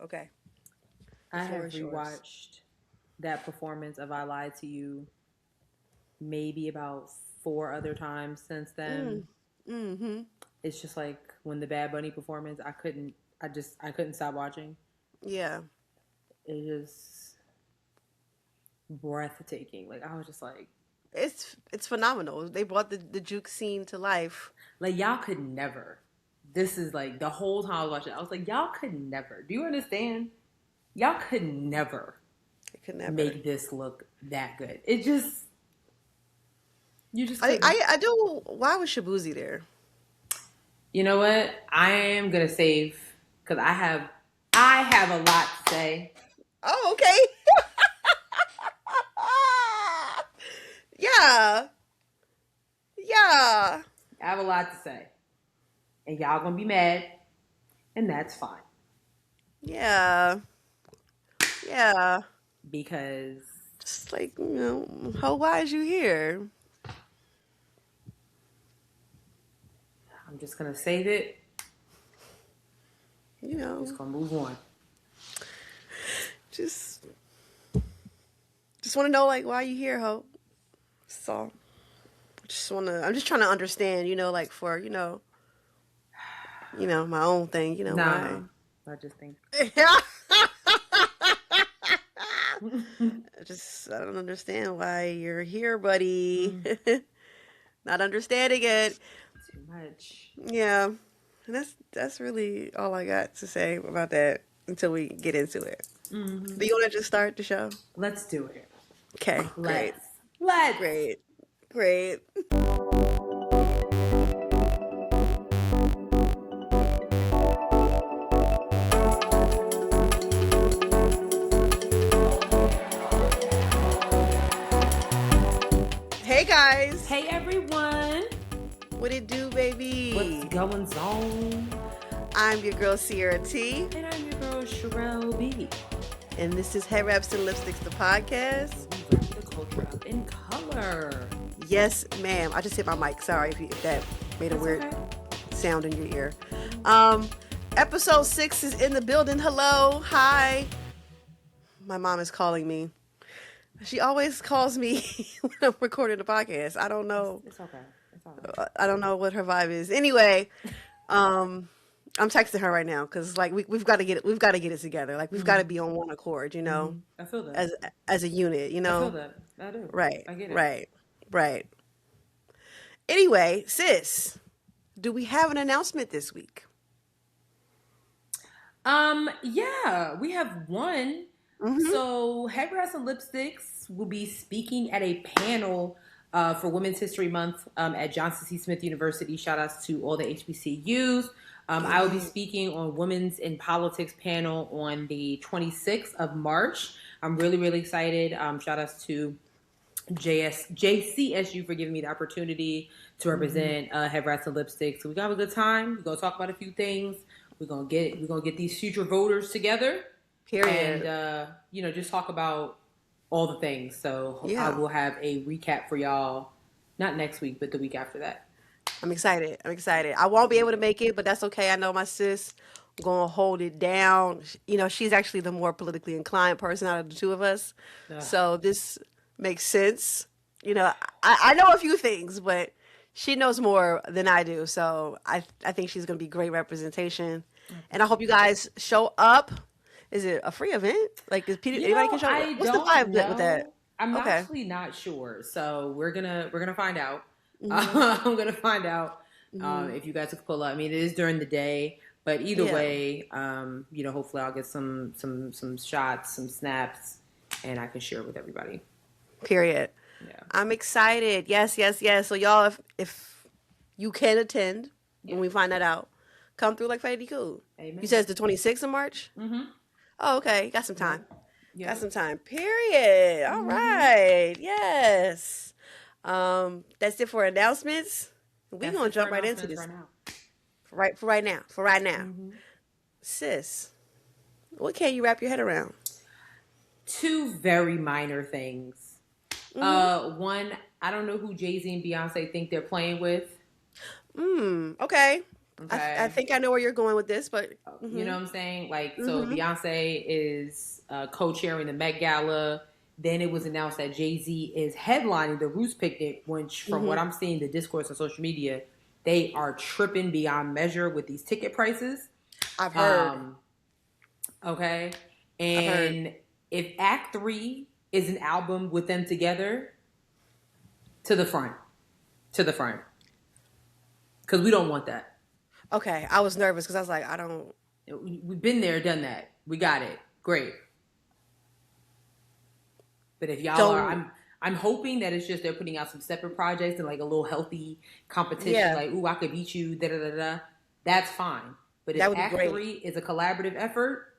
Okay. The I have floor is yours. rewatched that performance of I Lied to You maybe about 4 other times since then. Mm. Mm-hmm. It's just like when the Bad Bunny performance, I couldn't stop watching. Yeah. It just breathtaking. Like I was just It's phenomenal. They brought the juke scene to life. y'all could never. This is like the whole time I was watching. I was like, y'all could never. Do you understand? Y'all could never It could never. make this look that good. It just you just I couldn't. I, I do. Why was Shabuzi there? You know what? I am gonna save because I have a lot to say. Oh, okay. Yeah. Yeah. I have a lot to say, and y'all gonna be mad, and that's fine Yeah. Yeah. because Just like, how why is you here? I'm just gonna save it. You know, Just gonna move on. just just want to know like why you here, ho. So, I'm just trying to understand, like for, my own thing, Nah, why. I just think. Yeah. I don't understand why you're here, buddy. Mm, Not understanding it. too much. Yeah. And that's really all I got to say about that until we get into it. Hmm. Do you want to just start the show? Let's do it. Okay, great. Let's. Let's. Great. Great. Hey guys. Hey everyone, What it do, what's baby? going on? I'm your girl Sierra T, And I'm your girl Sherelle B. and this is Head Wraps and Lipsticks, the podcast. We wrap the culture up in color. Yes, ma'am. I just hit my mic. Sorry if that made a That's weird okay. sound in your ear. Um, episode 6 is in the building. Hello, hi. My mom is calling me. She always calls me when I'm recording the podcast. I don't know. It's okay. It's all right. I don't know what her vibe is. Anyway, um, I'm texting her right now because like we've got to get it. We've got to get it together. Like we've got to Mm-hmm. be on one accord. I feel that. As as a unit. I feel that. I do. Right, I get it. right, right. Anyway, sis, do we have an announcement this week? Yeah, we have one. Mm-hmm. So, Headwrappod and Lipsticks will be speaking at a panel for Women's History Month at Johnson C. Smith University. Shout outs to all the HBCUs. I will be Period. speaking on Women's in Politics panel on the 26th of March. I'm really, really excited. Shout outs to JCSU for giving me the opportunity to Mm-hmm. represent Headwrappod and Lipsticks. So we gonna have a good time. We're gonna talk about a few things. We're gonna get these future voters together and Period. just talk about all the things. So I Yeah, will have a recap for y'all, not next week, but the week after that. I'm excited. I'm excited. I won't be able to make it, but that's okay. I know my sis gonna hold it down. She's actually the more politically inclined person out of the two of us, Ugh. so this makes sense. I know a few things, but she knows more than I do. So I think she's gonna be great representation, I and I hope you guys show up. Is it a free event? Like, anybody can show up? I What's the don't vibe with that? know. I'm Okay. actually not sure. So we're gonna find out. Hmm. I'm gonna find out Hmm. if you guys could pull up. I mean, it is during the day, but either Yeah. way, hopefully I'll get some shots, some snaps, and I can share it with everybody. Period. Yeah. I'm excited. Yes, yes, yes. So y'all, if you can attend when Yeah. we find that out, come through like Friday cool. You Amen. said it's the 26th of March? Mm-hmm. Oh, okay. Got some time. Yep. Got Yep. some time. Period. All Mm-hmm. right. Yes. That's it for announcements. We That's gonna it for jump right into announcements this. right now. For right now. For right now. Mm-hmm. Sis, what can you wrap your head around? Two very minor things. Mm-hmm. One, I don't know who Jay-Z and Beyonce think they're playing with. Okay. I Okay. think I know where you're going with this, but You know what I'm saying? Like, so mm-hmm. Beyonce is co-chairing the Met Gala. Then it was announced that Jay-Z is headlining the Roots Picnic, which, from what I'm seeing, the discourse on social media, they are tripping beyond measure with these ticket prices. I've heard. Okay. I've heard. And if Act 3 is an album with them together, to the front. To the front. Because we don't want that. Okay, I was nervous because I was like, I don't. We've been there, done that. We got it. Great. But if y'all are, Don't. I'm hoping that it's just they're putting out some separate projects and like a little healthy competition. Yeah, Like, ooh, I could beat you. Da da da da. That's fine. But if that would be Act great. 3 is a collaborative effort,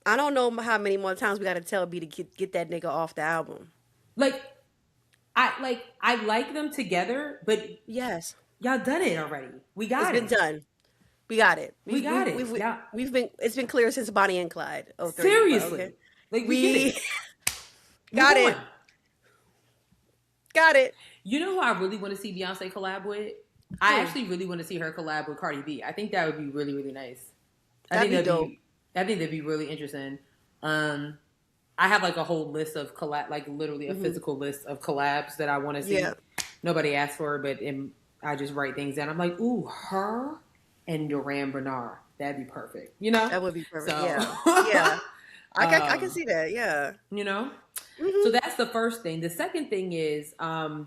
I don't know how many more times we got to tell B to get that nigga off the album. like I like them together, but Yes, y'all done it already. We it's got been it. done. We got it. We got it. Yeah. We've been. It's been clear since Bonnie and Clyde. Oh three. But Seriously. okay. Like we get We it. Move got on. it. Got it. You know who I really want to see Beyonce collab with? I actually really want to see her collab with Cardi B. I think that would be really, really nice. That'd be dope. I think that'd be really interesting. I have like a whole list of collab, like literally a physical list of collabs that I want to see. Yeah. Nobody asked for, but I just write things down. I'm like, ooh, her and Duran Bernard. That'd be perfect. You know? That would be perfect. So, Yeah. Yeah. I can see that. Yeah. You know? Mm-hmm. So that's the first thing. The second thing is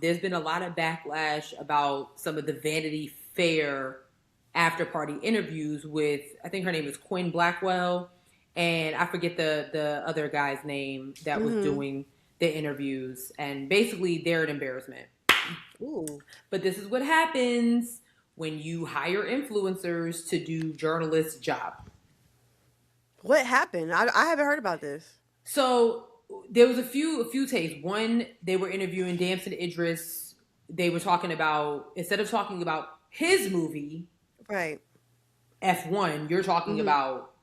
there's been a lot of backlash about some of the Vanity Fair after party interviews with, I think her name is Quinn Blackwell, and I forget the other guy's name that was doing the interviews, and basically they're an embarrassment. Ooh. But this is what happens when you hire influencers to do journalists' job. What happened? I haven't heard about this. So there was a few takes. One, they were interviewing Damson Idris. They were talking about, instead of talking about his movie, Right. F1, you're talking about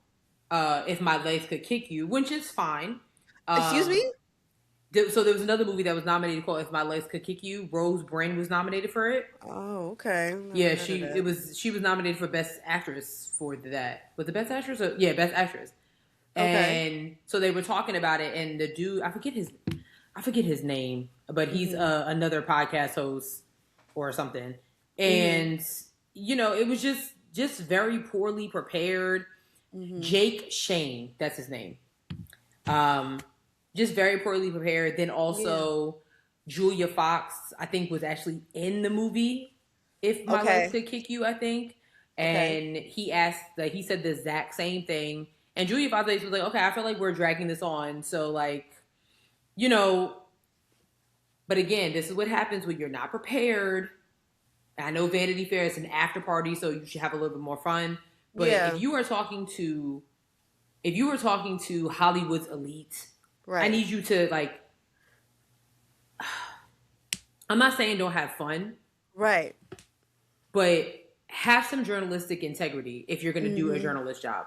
If My Legs Could Kick You, which is fine. Excuse me? So there was another movie that was nominated called If My Legs Could Kick You. Rose Byrne was nominated for it. Oh, okay. Yeah, she was nominated for Best Actress for that. Was it Best Actress? Yeah, Best Actress. Okay. And so they were talking about it, and the dude, I forget his name, but he's another podcast host or something. And it was just very poorly prepared. Jake Shane, that's his name. Just very poorly prepared. Then also Julia Fox, I think, was actually in the movie If My Legs Could Kick You, I think. And he said the exact same thing. And Julia Fox was like, okay, I feel like we're dragging this on. So, like, but again, this is what happens when you're not prepared. I know Vanity Fair is an after party, so you should have a little bit more fun. But if you were talking to Hollywood's elite, right. I need you to, like, I'm not saying don't have fun. Right. But have some journalistic integrity if you're going to do a journalist job.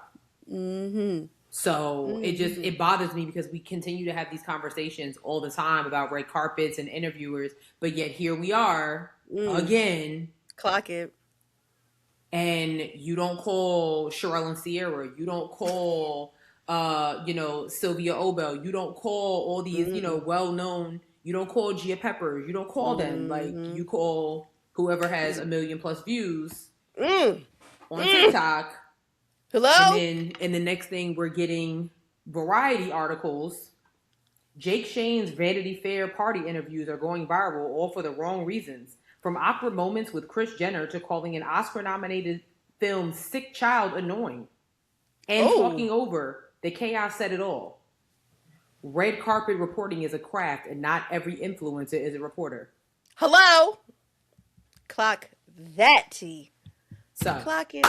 So it bothers me because we continue to have these conversations all the time about red carpets and interviewers, but yet here we are again. Clock it. And you don't call Sherelle and Sierra. You don't call, Sylvia Obel. You don't call all these, well-known. You don't call Gia Peppers. You don't call them. Like, you call whoever has 1 million plus views on TikTok. Hello? And then the next thing, we're getting Variety articles. Jake Shane's Vanity Fair party interviews are going viral, all for the wrong reasons. From awkward moments with Kris Jenner to calling an Oscar-nominated film Sick Child annoying. And talking over the chaos said it all. Red carpet reporting is a craft, and not every influencer is a reporter. Hello? Clock that T. So clock it.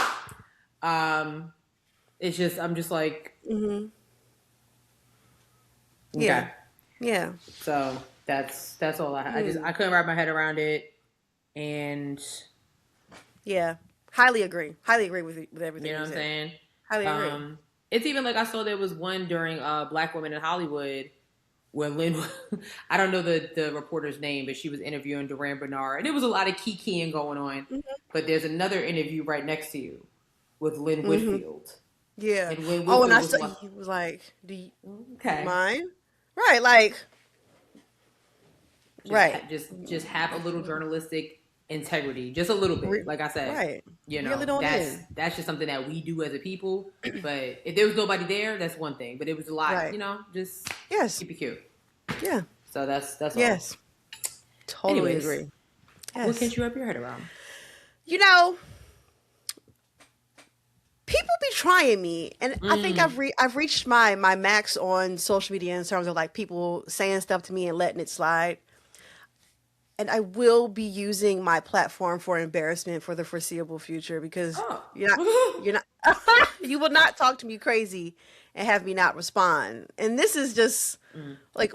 It's just, I'm just like, Okay. Yeah. So that's all I couldn't wrap my head around it, and highly agree with everything. You know what I'm saying? Highly agree. It's even like I saw there was one during Black Women in Hollywood where Lynn, I don't know the reporter's name, but she was interviewing Duran Bernard, and there was a lot of keying going on. But there's another interview right next to you with Lynn Mm-hmm. Whitfield, Yeah. and Lynn Oh, and Whitfield I was saw like, he was like, "Do you okay, mind?" Right, like, right, just have a little journalistic integrity, just a little bit. Like I said, right. Reel it on in. that's just something that we do as a people. But if there was nobody there, that's one thing. But it was a lot, Right. just Yes. keep it cute. Yeah. So that's all. Yes. Totally Anyways, agree. what Yes. can't you wrap your head around? You know, people be trying me, and I think I've reached my max on social media in terms of like people saying stuff to me and letting it slide. And I will be using my platform for embarrassment for the foreseeable future because Oh. you're not you will not talk to me crazy and have me not respond. And this is just like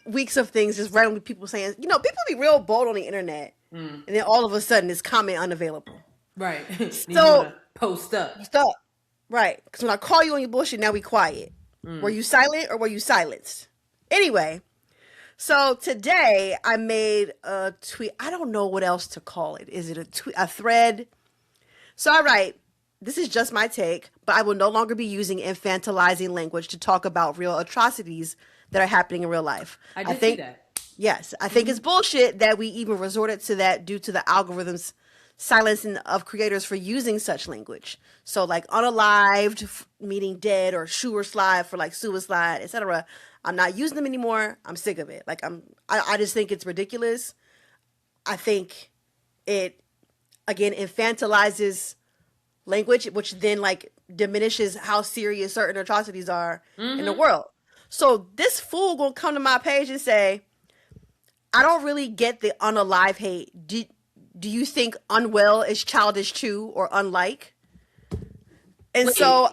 weeks of things just randomly people saying, people be real bold on the internet, and then all of a sudden it's comment unavailable. Right. Then you want So to post up. stop. Right. Because when I call you on your bullshit, now we quiet. Were you silent or were you silenced? Anyway, so today I made a tweet. I don't know what else to call it. Is it a tweet, a thread? So I write, this is just my take, but I will no longer be using infantilizing language to talk about real atrocities that are happening in real life. I did see that. Yes, I think it's bullshit that we even resorted to that due to the algorithms silencing of creators for using such language. So like unalived meaning dead or sure slide for like suicide, etc. I'm not using them anymore. I'm sick of it. Like I just think it's ridiculous. I think it again infantilizes language, which then like diminishes how serious certain atrocities are in the world. So this fool gonna come to my page and say, I don't really get the unalive hate. Do you think unwell is childish too or unlike? And Wait. so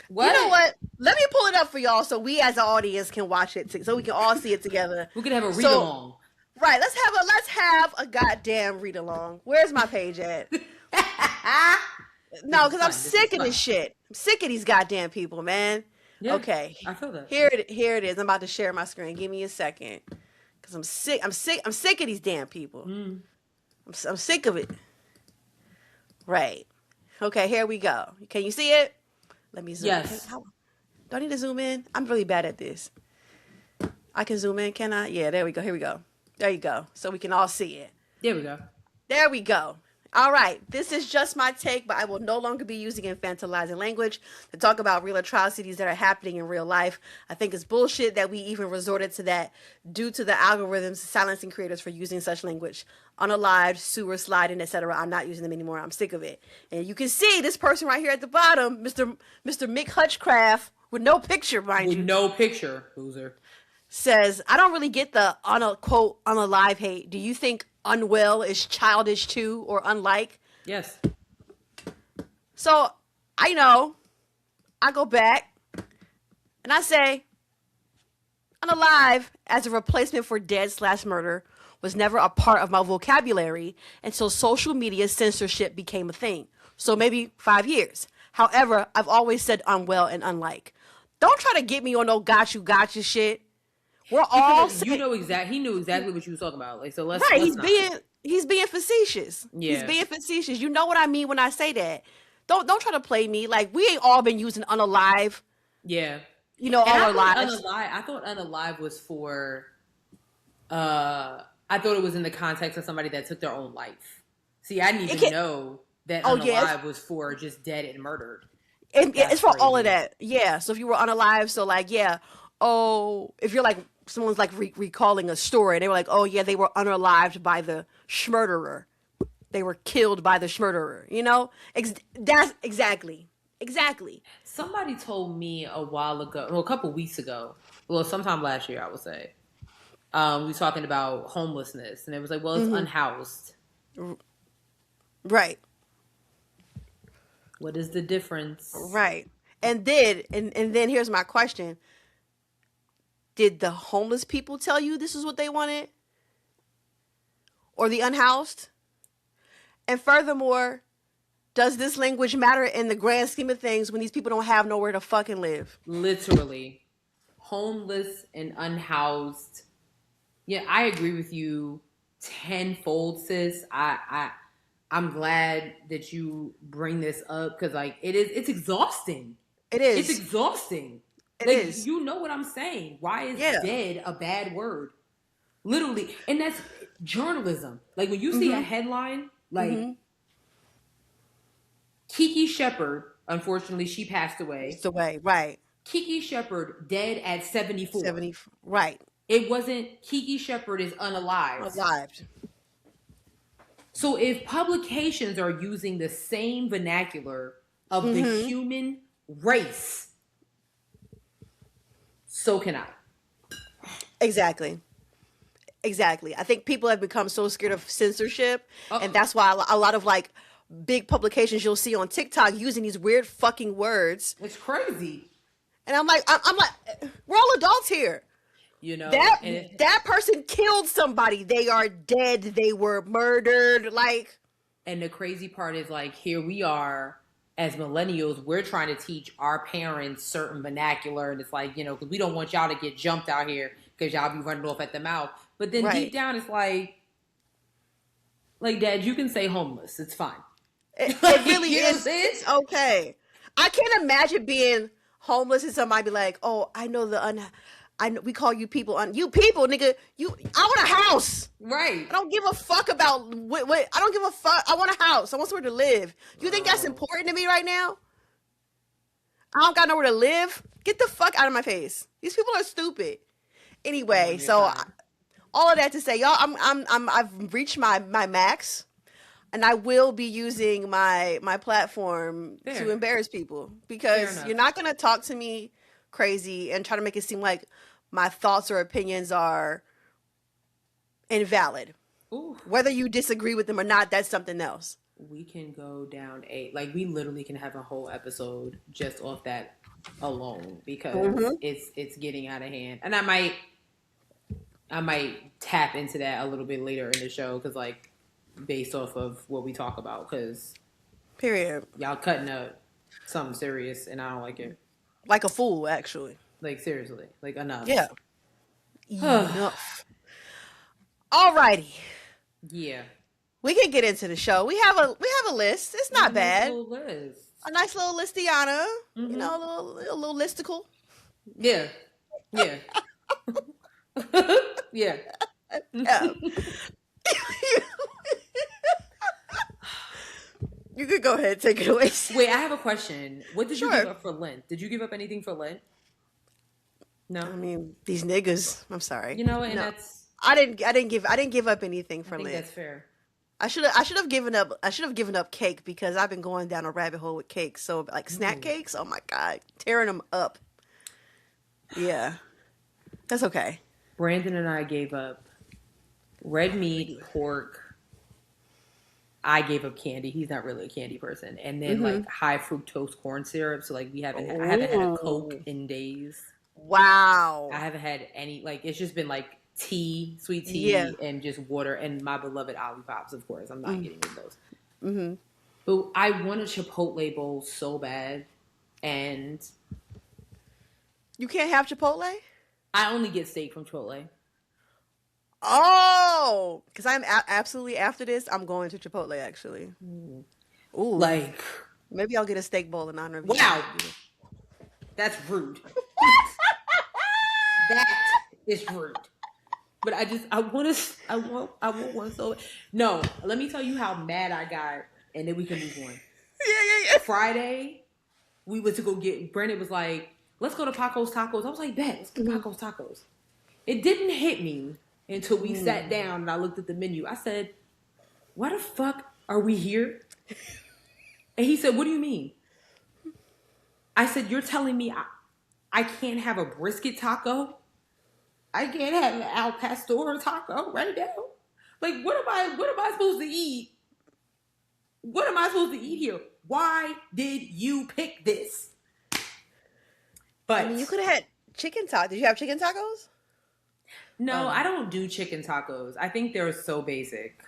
What? you know what? Let me pull it up for y'all so we as an audience can watch it so we can all see it together. We could have a read along. Right, let's have a goddamn read along. Where's my page at? No, because I'm sick of this shit. I'm sick of these goddamn people, man. Yeah, Okay. I feel that. Here it is. I'm about to share my screen. Give me a second. Because I'm sick of these damn people. I'm sick of it. Right. Okay, here we go. Can you see it? Let me zoom Yes. in. Do I need to zoom in? I'm really bad at this. I can zoom in, can I? Yeah, there we go. Here we go. There you go. So we can all see it. There we go. There we go. All right. This is just my take, but I will no longer be using infantilizing language to talk about real atrocities that are happening in real life. I think it's bullshit that we even resorted to that due to the algorithms silencing creators for using such language. Unalived, sewer sliding, etc. I'm not using them anymore. I'm sick of it. And you can see this person right here at the bottom, Mr. Mick Hutchcraft, with no picture, mind you. With no picture, loser. Says, I don't really get the quote unalive hate. Do you think unwell is childish too or unlike? Yes. So I go back and I say unalive as a replacement for dead/murder was never a part of my vocabulary until social media censorship became a thing. So maybe 5 years. However, I've always said unwell and unlike. Don't try to get me on no gotcha shit. We're all he knew exactly what you was talking about. Like, so let's right. let's He's being facetious. Yeah. He's being facetious. You know what I mean when I say that. Don't try to play me. Like we ain't all been using unalive. Yeah. All our lives. I thought unalive was for. I thought it was in the context of somebody that took their own life. See, I didn't even know that unalive was for just dead and murdered. It's for all of that. Yeah. So if you were unalive, so like yeah. Oh, if you're like someone's like recalling a story, they were like, oh yeah, they were unalived by the schmurderer. They were killed by the schmurderer. That's exactly. Somebody told me a while ago, a couple weeks ago, sometime last year, I would say. We were talking about homelessness, and it was like, well, it's unhoused. Right. What is the difference? Right. And then here's my question. Did the homeless people tell you this is what they wanted? Or the unhoused? And furthermore, Does this language matter in the grand scheme of things when these people don't have nowhere to fucking live? Literally. Homeless and unhoused. Yeah, I agree with you tenfold, sis. I'm glad that you bring this up because like it's exhausting. It It's is. exhausting. It Like is. you know what I'm saying. Why is Yeah. dead a bad word? Literally. And that's journalism. Like when you see a headline, like Kiki Shepard, unfortunately she passed away. It's the way, right. Kiki Shepard dead at 74. 70, right. It wasn't Kiki Shepard is unalived. Alive. So if publications are using the same vernacular of the human race, so can I. Exactly. I think people have become so scared of censorship, and that's why a lot of like big publications you'll see on TikTok using these weird fucking words. It's crazy. And I'm like, we're all adults here. You know, that person killed somebody. They are dead. They were murdered. Like, and the crazy part is like, here we are as millennials, we're trying to teach our parents certain vernacular, and it's like, you know, because we don't want y'all to get jumped out here because y'all be running off at the mouth. But then deep down, it's like, Dad, you can say homeless. It's fine. It really is. It's okay. I can't imagine being homeless and somebody be like, "Oh, I know we call you people you people, nigga. I want a house. Right. I don't give a fuck about what. I don't give a fuck. I want a house. I want somewhere to live. You think that's important to me right now? I don't got nowhere to live. Get the fuck out of my face. These people are stupid. Anyway, so all of that to say, y'all, I've reached my max, and I will be using my platform to embarrass people because you're not gonna talk to me crazy and try to make it seem like my thoughts or opinions are invalid. Ooh. Whether you disagree with them or not, that's something else. We can go down we literally can have a whole episode just off that alone because it's getting out of hand. And I might tap into that a little bit later in the show because like based off of what we talk about because period, y'all cutting up something serious and I don't like it. Like a fool, actually. Like seriously, like enough. Yeah. Enough. Alrighty. Yeah. We can get into the show. We have a list. It's not bad. A nice little listiana. You know, a little listicle. Yeah. Yeah. Yeah. You could go ahead and take it away. Wait, I have a question. What did you give up for Lent? Did you give up anything for Lent? No. I mean, these niggas. I'm sorry. You know, and no. that's I didn't give up anything for Lent. That's fair. I should have given up cake because I've been going down a rabbit hole with cakes. So like snack cakes, oh my god, tearing them up. Yeah. That's okay. Brandon and I gave up red meat, pork. I gave up candy. He's not really a candy person. And then like high fructose corn syrup. So like I haven't had a Coke in days. Wow. I haven't had any, like it's just been like tea, sweet tea, and just water and my beloved Olipops, of course. I'm not getting rid of those. But I want a Chipotle bowl so bad. And you can't have Chipotle? I only get steak from Chipotle. Oh, because I'm absolutely after this. I'm going to Chipotle actually. Ooh, like maybe I'll get a steak bowl in honor of you. Wow, that's rude. That is rude. But I want one so. No, let me tell you how mad I got, and then we can move on. Yeah. Friday, we went to go get. Brandon was like, "Let's go to Paco's Tacos." I was like, "Bet, let's go to Paco's Tacos." It didn't hit me until we sat down and I looked at the menu. I said, "Why the fuck are we here?" And he said, "What do you mean?" I said, "You're telling me I can't have a brisket taco? I can't have an al pastor taco right now? Like, what am I supposed to eat? What am I supposed to eat here? Why did you pick this?" But I mean, you could have had chicken tacos. Did you have chicken tacos? No, I don't do chicken tacos. I think they're so basic.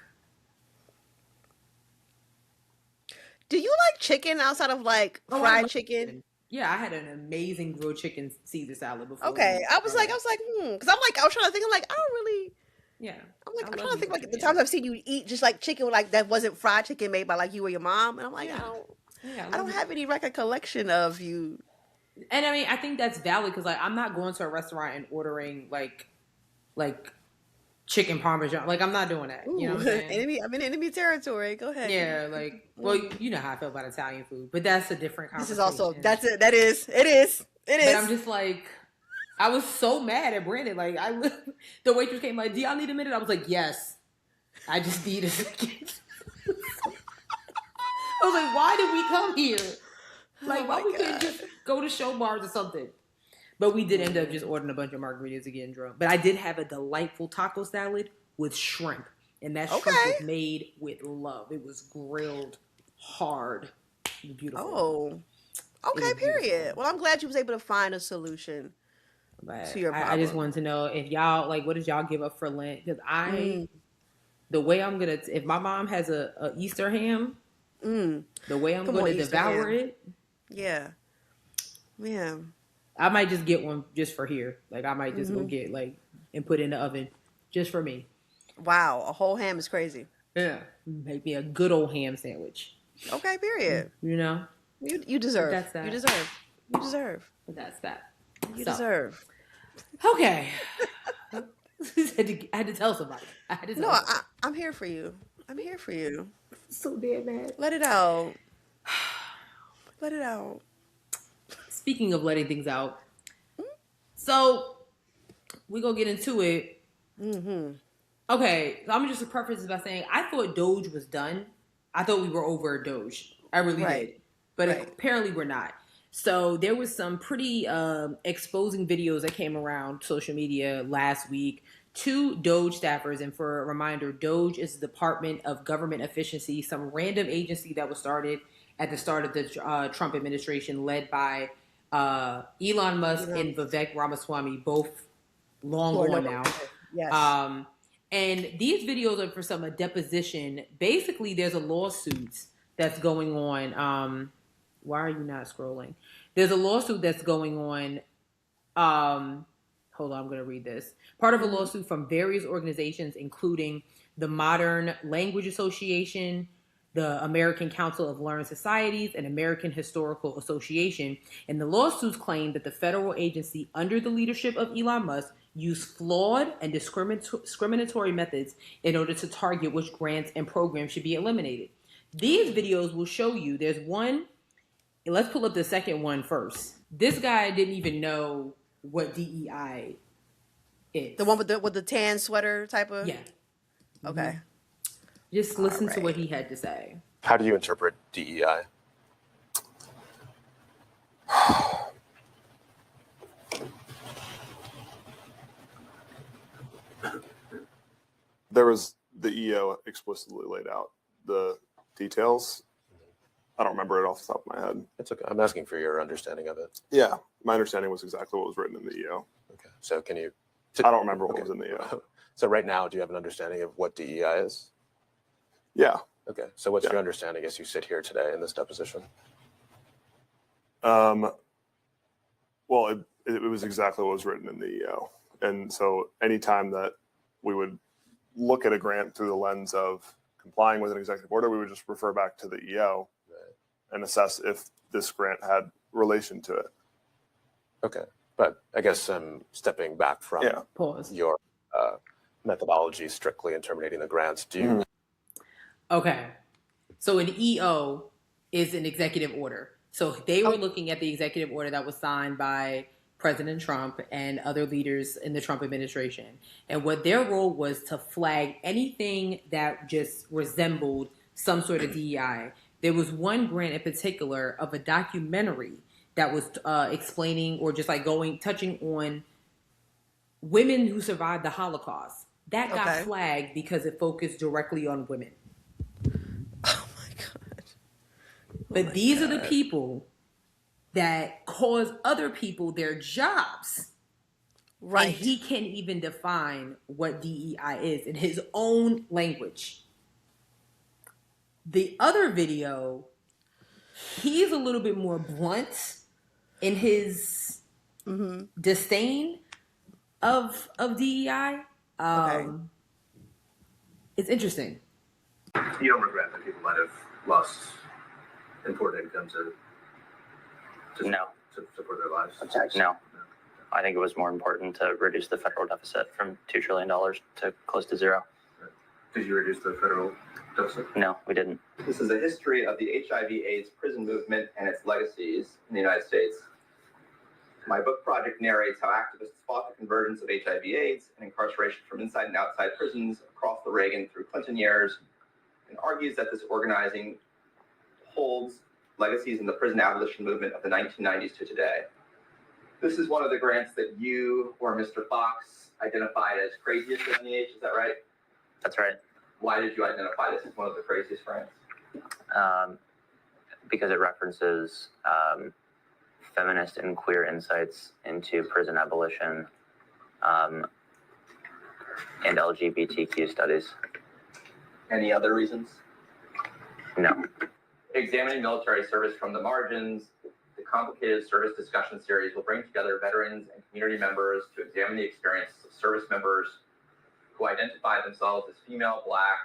Do you like chicken outside of like Oh, fried chicken? Yeah, I had an amazing grilled chicken Caesar salad before. Okay, I was like, because I was trying to think, I'm like, I don't really. Yeah, I'm trying to think like the times I've seen you eat just like chicken like that wasn't fried chicken made by like you or your mom, and I'm like, I don't have any recollection of you. And I mean, I think that's valid because like I'm not going to a restaurant and ordering like chicken parmesan. Like I'm not doing that. Ooh, you know what I'm saying? I'm in enemy territory. Go ahead. Yeah, like well, you know how I feel about Italian food, but that's a different This conversation. is also it is. But I'm just like, I was so mad at Brandon. Like the waitress came like, "Do y'all need a minute?" I was like, "Yes, I just need a second." I was like, "Why did we come here? Like, why we couldn't just go to show bars or something?" But we did end up just ordering a bunch of margaritas and getting drunk. But I did have a delightful taco salad with shrimp. And that shrimp was made with love. It was grilled hard. It was beautiful. Oh. Okay, period. Beautiful. Well, I'm glad you was able to find a solution to your problem. I just wanted to know if y'all, like, what did y'all give up for Lent? Because the way I'm going to, if my mom has a Easter ham, the way I'm going to devour it. Yeah. Yeah. I might just get one just for here. Like, I might just go get, like, and put in the oven just for me. Wow. A whole ham is crazy. Yeah. Make me a good old ham sandwich. Okay, period. You know? You deserve. That's that. You deserve. But that's that. You deserve. Okay. I had to tell somebody. I'm here for you. I'm here for you. So damn mad. Let it out. Let it out. Speaking of letting things out, so we're going to get into it. Okay, so I'm just preface this by saying I thought Doge was done. I thought we were over Doge. I really did. But apparently we're not. So there was some pretty exposing videos that came around social media last week. 2 Doge staffers, and for a reminder, Doge is the Department of Government Efficiency, some random agency that was started at the start of the Trump administration, led by Elon Musk and Vivek Ramaswamy, both long gone now. Yes. And these videos are for some deposition. Basically, there's a lawsuit that's going on. Why are you not scrolling? There's a lawsuit that's going on. Hold on, I'm going to read this. Part of a lawsuit from various organizations, including the Modern Language Association, the American Council of Learned Societies, and American Historical Association. And the lawsuits claim that the federal agency, under the leadership of Elon Musk, used flawed and discriminatory methods in order to target which grants and programs should be eliminated. These videos will show you. There's one. Let's pull up the second one first. This guy didn't even know what DEI is. The one with the tan sweater type of? Yeah. Okay. Just listen to what he had to say. How do you interpret DEI? There was the EO explicitly laid out the details. I don't remember it off the top of my head. It's okay. I'm asking for your understanding of it. Yeah, my understanding was exactly what was written in the EO. Okay. So can you... I don't remember what was in the EO. So right now, do you have an understanding of what DEI is? Yeah. Okay. So what's your understanding as you sit here today in this deposition? Well, it was exactly what was written in the EO. And so anytime that we would look at a grant through the lens of complying with an executive order, we would just refer back to the EO and assess if this grant had relation to it. Okay. But I guess stepping back from your methodology strictly in terminating the grants, do you... Okay. So an EO is an executive order. So they were looking at the executive order that was signed by President Trump and other leaders in the Trump administration. And what their role was to flag anything that just resembled some sort of DEI. There was one grant in particular of a documentary that was explaining or just like touching on women who survived the Holocaust. That got flagged because it focused directly on women. Oh my God. But these are the people that cause other people their jobs. Right. And he can't even define what DEI is in his own language. The other video he's a little bit more blunt in his disdain of DEI. Okay. It's interesting. You don't regret that people might have lost important income to support their lives? No. I think it was more important to reduce the federal deficit from $2 trillion to close to zero. Did you reduce the federal deficit? No, we didn't. This is a history of the HIV/AIDS prison movement and its legacies in the United States. My book project narrates how activists fought the convergence of HIV/AIDS and incarceration from inside and outside prisons across the Reagan through Clinton years, and argues that this organizing holds legacies in the prison abolition movement of the 1990s to today. This is one of the grants that you or Mr. Fox identified as craziest at NEH, is that right? That's right. Why did you identify this as one of the craziest grants? Because it references feminist and queer insights into prison abolition and LGBTQ studies. Any other reasons? No. Examining military service from the margins, the complicated service discussion series will bring together veterans and community members to examine the experiences of service members who identify themselves as female, Black,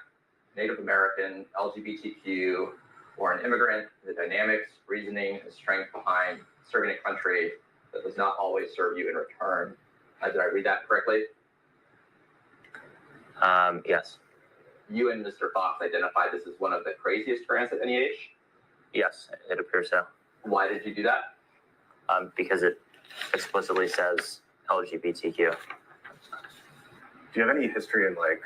Native American, LGBTQ, or an immigrant, the dynamics, reasoning, and strength behind serving a country that does not always serve you in return. Did I read that correctly? Yes. You and Mr. Fox identified this as one of the craziest grants at NEH? Yes, it appears so. Why did you do that? Because it explicitly says LGBTQ. Do you have any history in, like,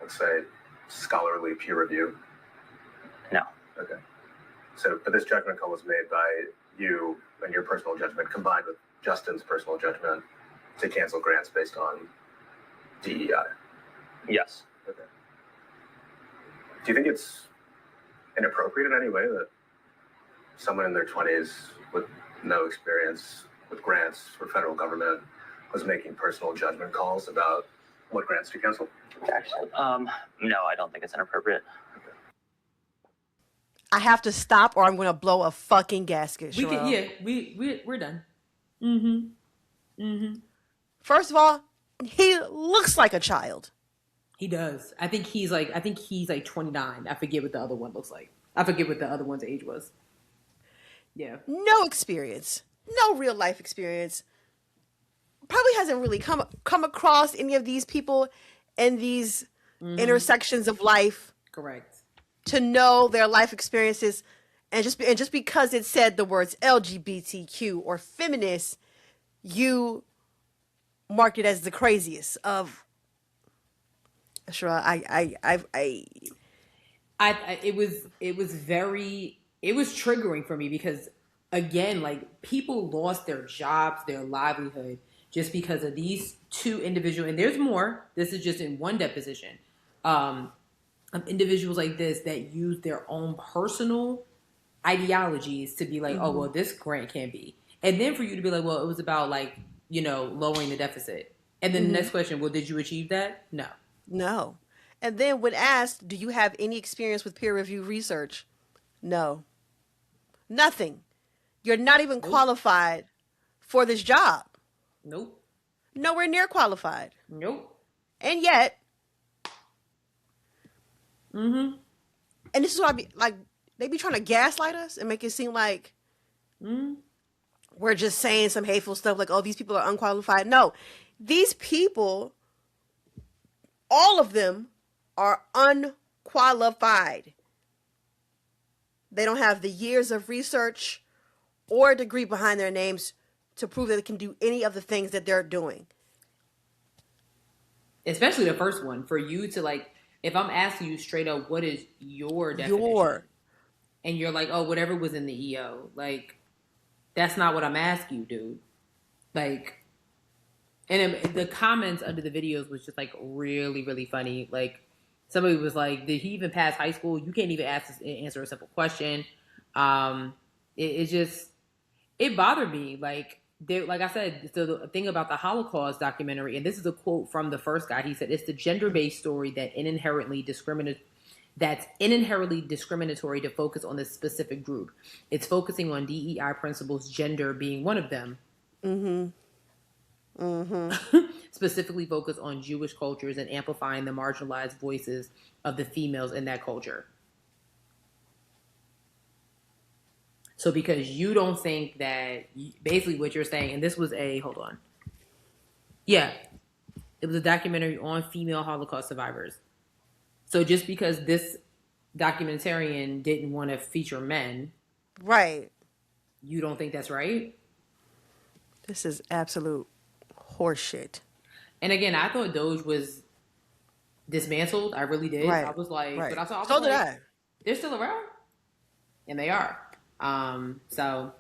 let's say, scholarly peer review? No. Okay. So, but this judgment call was made by you and your personal judgment combined with Justin's personal judgment to cancel grants based on DEI. Yes. Okay. Do you think it's inappropriate in any way that someone in their 20s with no experience with grants or federal government was making personal judgment calls about what grants to cancel? No, I don't think it's inappropriate. I have to stop or I'm going to blow a fucking gasket. We're done. First of all, he looks like a child. He does. I think he's like 29. I forget what the other one looks like. I forget what the other one's age was. Yeah. No experience. No real life experience. Probably hasn't really come across any of these people in these intersections of life. Correct. To know their life experiences, and just because it said the words LGBTQ or feminist, you marked it as the craziest of. Sure, it was triggering for me because again, like people lost their jobs, their livelihood just because of these two individuals, and there's more. This is just in one deposition. Of individuals like this that use their own personal ideologies to be like, oh, well, this grant can't be. And then for you to be like, well, it was about like, lowering the deficit. And then the next question, well, did you achieve that? No. No. And then when asked, do you have any experience with peer review research? No. Nothing. You're not even qualified for this job. Nope. Nowhere near qualified. Nope. And yet, and this is what I be like, they be trying to gaslight us and make it seem like we're just saying some hateful stuff like, oh, these people are unqualified. No, these people, all of them are unqualified. They don't have the years of research or a degree behind their names to prove that they can do any of the things that they're doing. Especially the first one, for you to like, if I'm asking you straight up, what is your definition? And you're like, oh, whatever was in the EO. Like, that's not what I'm asking you, dude. Like, and the comments under the videos was just like really, really funny. Like, somebody was like, did he even pass high school? You can't even answer a simple question. It bothered me. Like I said, the thing about the Holocaust documentary, and this is a quote from the first guy. He said, it's the gender-based story that inherently that's inherently discriminatory to focus on this specific group. It's focusing on DEI principles, gender being one of them. Specifically focus on Jewish cultures and amplifying the marginalized voices of the females in that culture. So because you don't think that, basically what you're saying, and this was hold on. Yeah, it was a documentary on female Holocaust survivors. So just because this documentarian didn't want to feature men, Right. you don't think that's right? This is absolute horseshit. And again, I thought Doge was dismantled. I really did. Right. I was like, Right. but I thought, So did I. they're still around, and they are. So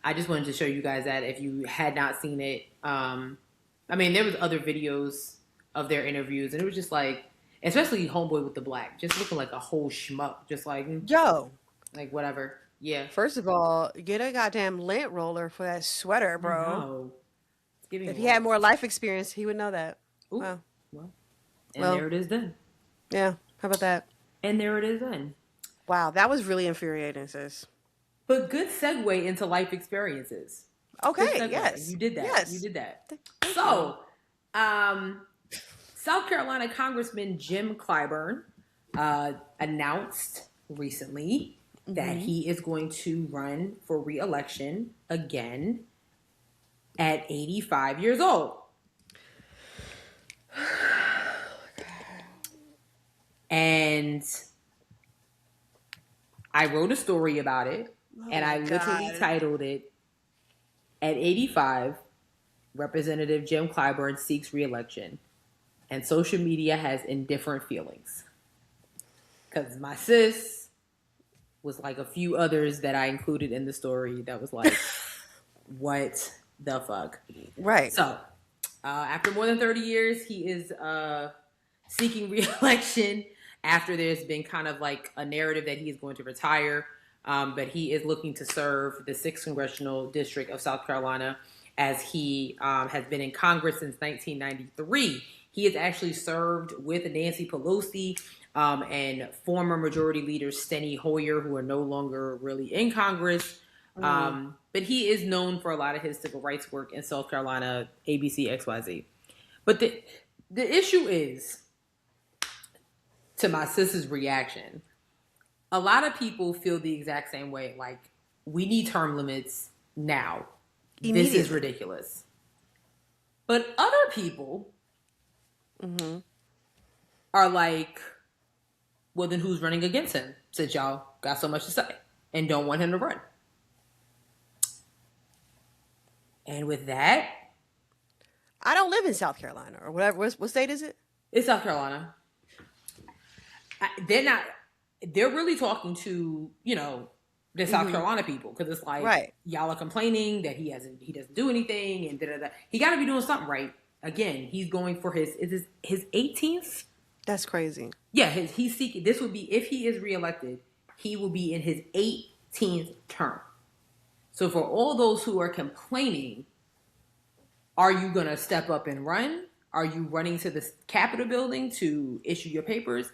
I just wanted to show you guys that if you had not seen it. I mean, there was other videos of their interviews, and it was just like, especially Homeboy with the black, just looking like a whole schmuck, just like, Yo, like whatever. Yeah. first of all, get a goddamn lint roller for that sweater, bro. No. It's giving If me he had more life experience, he would know that. Ooh. Wow. Well, and Well. there it is then. Yeah. How about that? And there it is then. Wow, that was really infuriating, sis. But good segue into life experiences. Okay, Good segue. yes. You did that. Yes. You did that. Thank So, South Carolina Congressman Jim Clyburn announced recently that he is going to run for re-election again at 85 years old. And I wrote a story about it, and I literally titled it, "At 85, Representative Jim Clyburn seeks re-election, and social media has indifferent feelings." Because my sis was like a few others that I included in the story that was like, what the fuck? Right. So, after more than 30 years, he is seeking re-election after there's been kind of like a narrative that he is going to retire. But he is looking to serve the 6th Congressional District of South Carolina, as he has been in Congress since 1993. He has actually served with Nancy Pelosi and former Majority Leader Steny Hoyer, who are no longer really in Congress. But he is known for a lot of his civil rights work in South Carolina, ABC, XYZ. But the issue is, to my sister's reaction, a lot of people feel the exact same way. Like, we need term limits now. This is ridiculous. But other people are like, well, then who's running against him, since y'all got so much to say and don't want him to run? And with that, I don't live in South Carolina or whatever. What state is it? it's South Carolina. They're really talking to, the South Carolina people, because it's like, Right. y'all are complaining that he doesn't do anything, and da-da-da. He got to be doing something right. Again, he's going for his 18th. That's crazy. Yeah, he's seeking. This would be, if he is reelected, he will be in his 18th term. So for all those who are complaining, are you going to step up and run? Are you running to the Capitol building to issue your papers?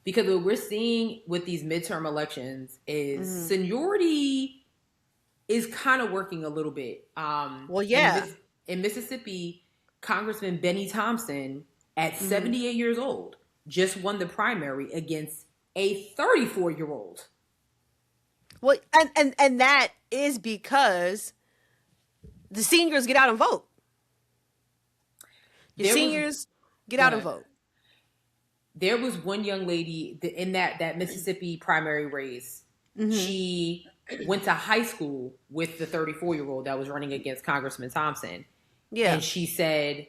Because what we're seeing with these midterm elections is seniority is kind of working a little bit. Well, yeah. In Mississippi, Congressman Benny Thompson, at 78 years old, just won the primary against a 34-year-old. Well, and that is because the seniors get out and vote. Seniors get out and vote. There was one young lady in that Mississippi primary race. She went to high school with the 34-year-old that was running against Congressman Thompson. Yeah. And she said,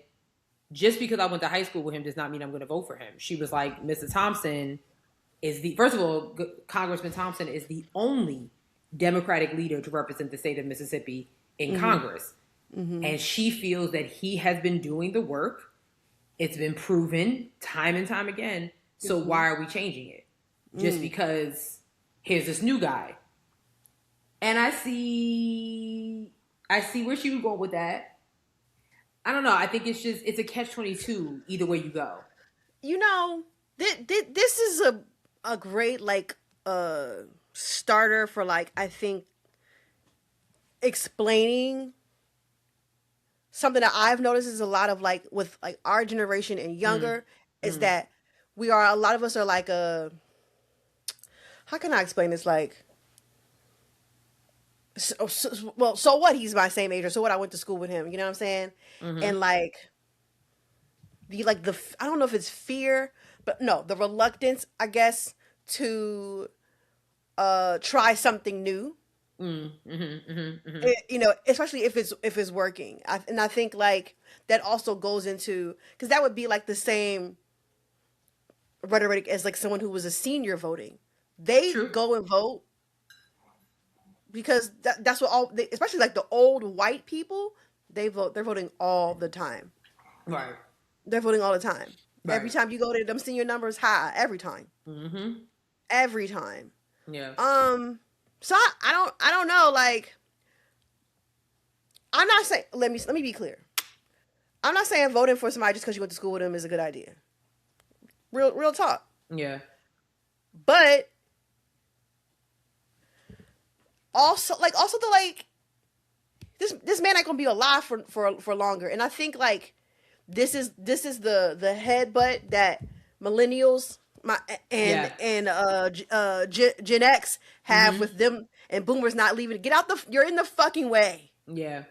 just because I went to high school with him does not mean I'm going to vote for him. She was like, Mr. Thompson first of all, Congressman Thompson is the only Democratic leader to represent the state of Mississippi in Congress. And she feels that he has been doing the work. It's been proven time and time again. So why are we changing it? Just because here's this new guy. And I see where she was going with that. I don't know. I think it's a catch-22 either way you go. This is a great like starter for like I think explaining something that I've noticed is a lot of like with like our generation and younger is that a lot of us are like how can I explain this? Like, so what? He's my same age, or so what? I went to school with him. You know what I'm saying? And like the I don't know if it's fear, but no, the reluctance, I guess, to try something new. You know, especially if it's working. And I think like that also goes into because that would be like the same rhetoric as like someone who was a senior voting. They go and vote because that's what especially like the old white people, they're voting all the time. Right. They're voting all the time. Right. Every time you go to them, senior numbers high every time. Every time. Yeah. So I don't know. Like, I'm not saying. Let me be clear. I'm not saying voting for somebody just because you went to school with them is a good idea. Real talk. Yeah. But also the like this man ain't gonna be alive for longer. And I think like this is the headbutt that millennials Gen X have with them and boomers not leaving. Get out you're in the fucking way. Yeah.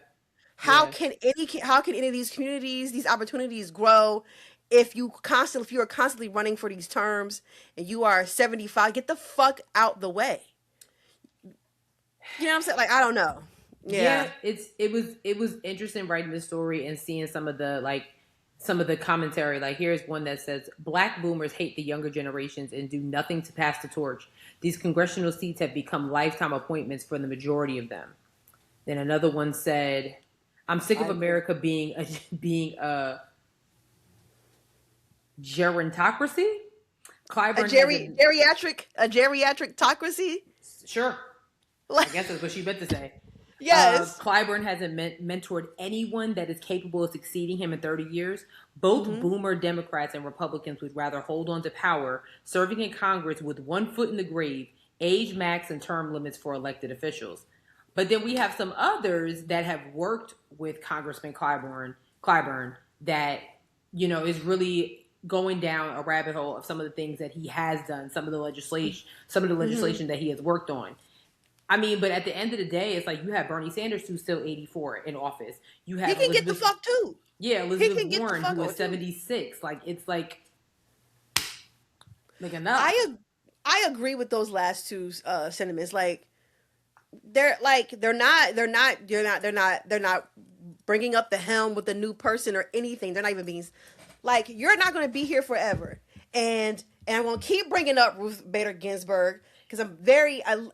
How can any of these communities, these opportunities grow if you are constantly running for these terms and you are 75? Get the fuck out the way. You know what I'm saying? Like, I don't know. Yeah. It was interesting writing the story and seeing some of the commentary. Like, here's one that says, Black boomers hate the younger generations and do nothing to pass the torch. These congressional seats have become lifetime appointments for the majority of them. Then another one said, I'm sick of America being a gerontocracy. Geriatric-tocracy? Sure. I guess that's what she meant to say. Yes. Clyburn hasn't mentored anyone that is capable of succeeding him in 30 years. Both boomer Democrats and Republicans would rather hold on to power, serving in Congress with one foot in the grave, age max and term limits for elected officials. But then we have some others that have worked with Congressman Clyburn that, you know, is really going down a rabbit hole of some of the things that he has done, some of the legislation that he has worked on. I mean, but at the end of the day, it's like you have Bernie Sanders, who's still 84 in office. You have he can get the fuck too. Yeah, Elizabeth Warren, who is 76. Like, it's like enough. I agree with those last two sentiments. Like, they're not bringing up the helm with a new person or anything. They're not even being like, you're not going to be here forever. And I'm going to keep bringing up Ruth Bader Ginsburg because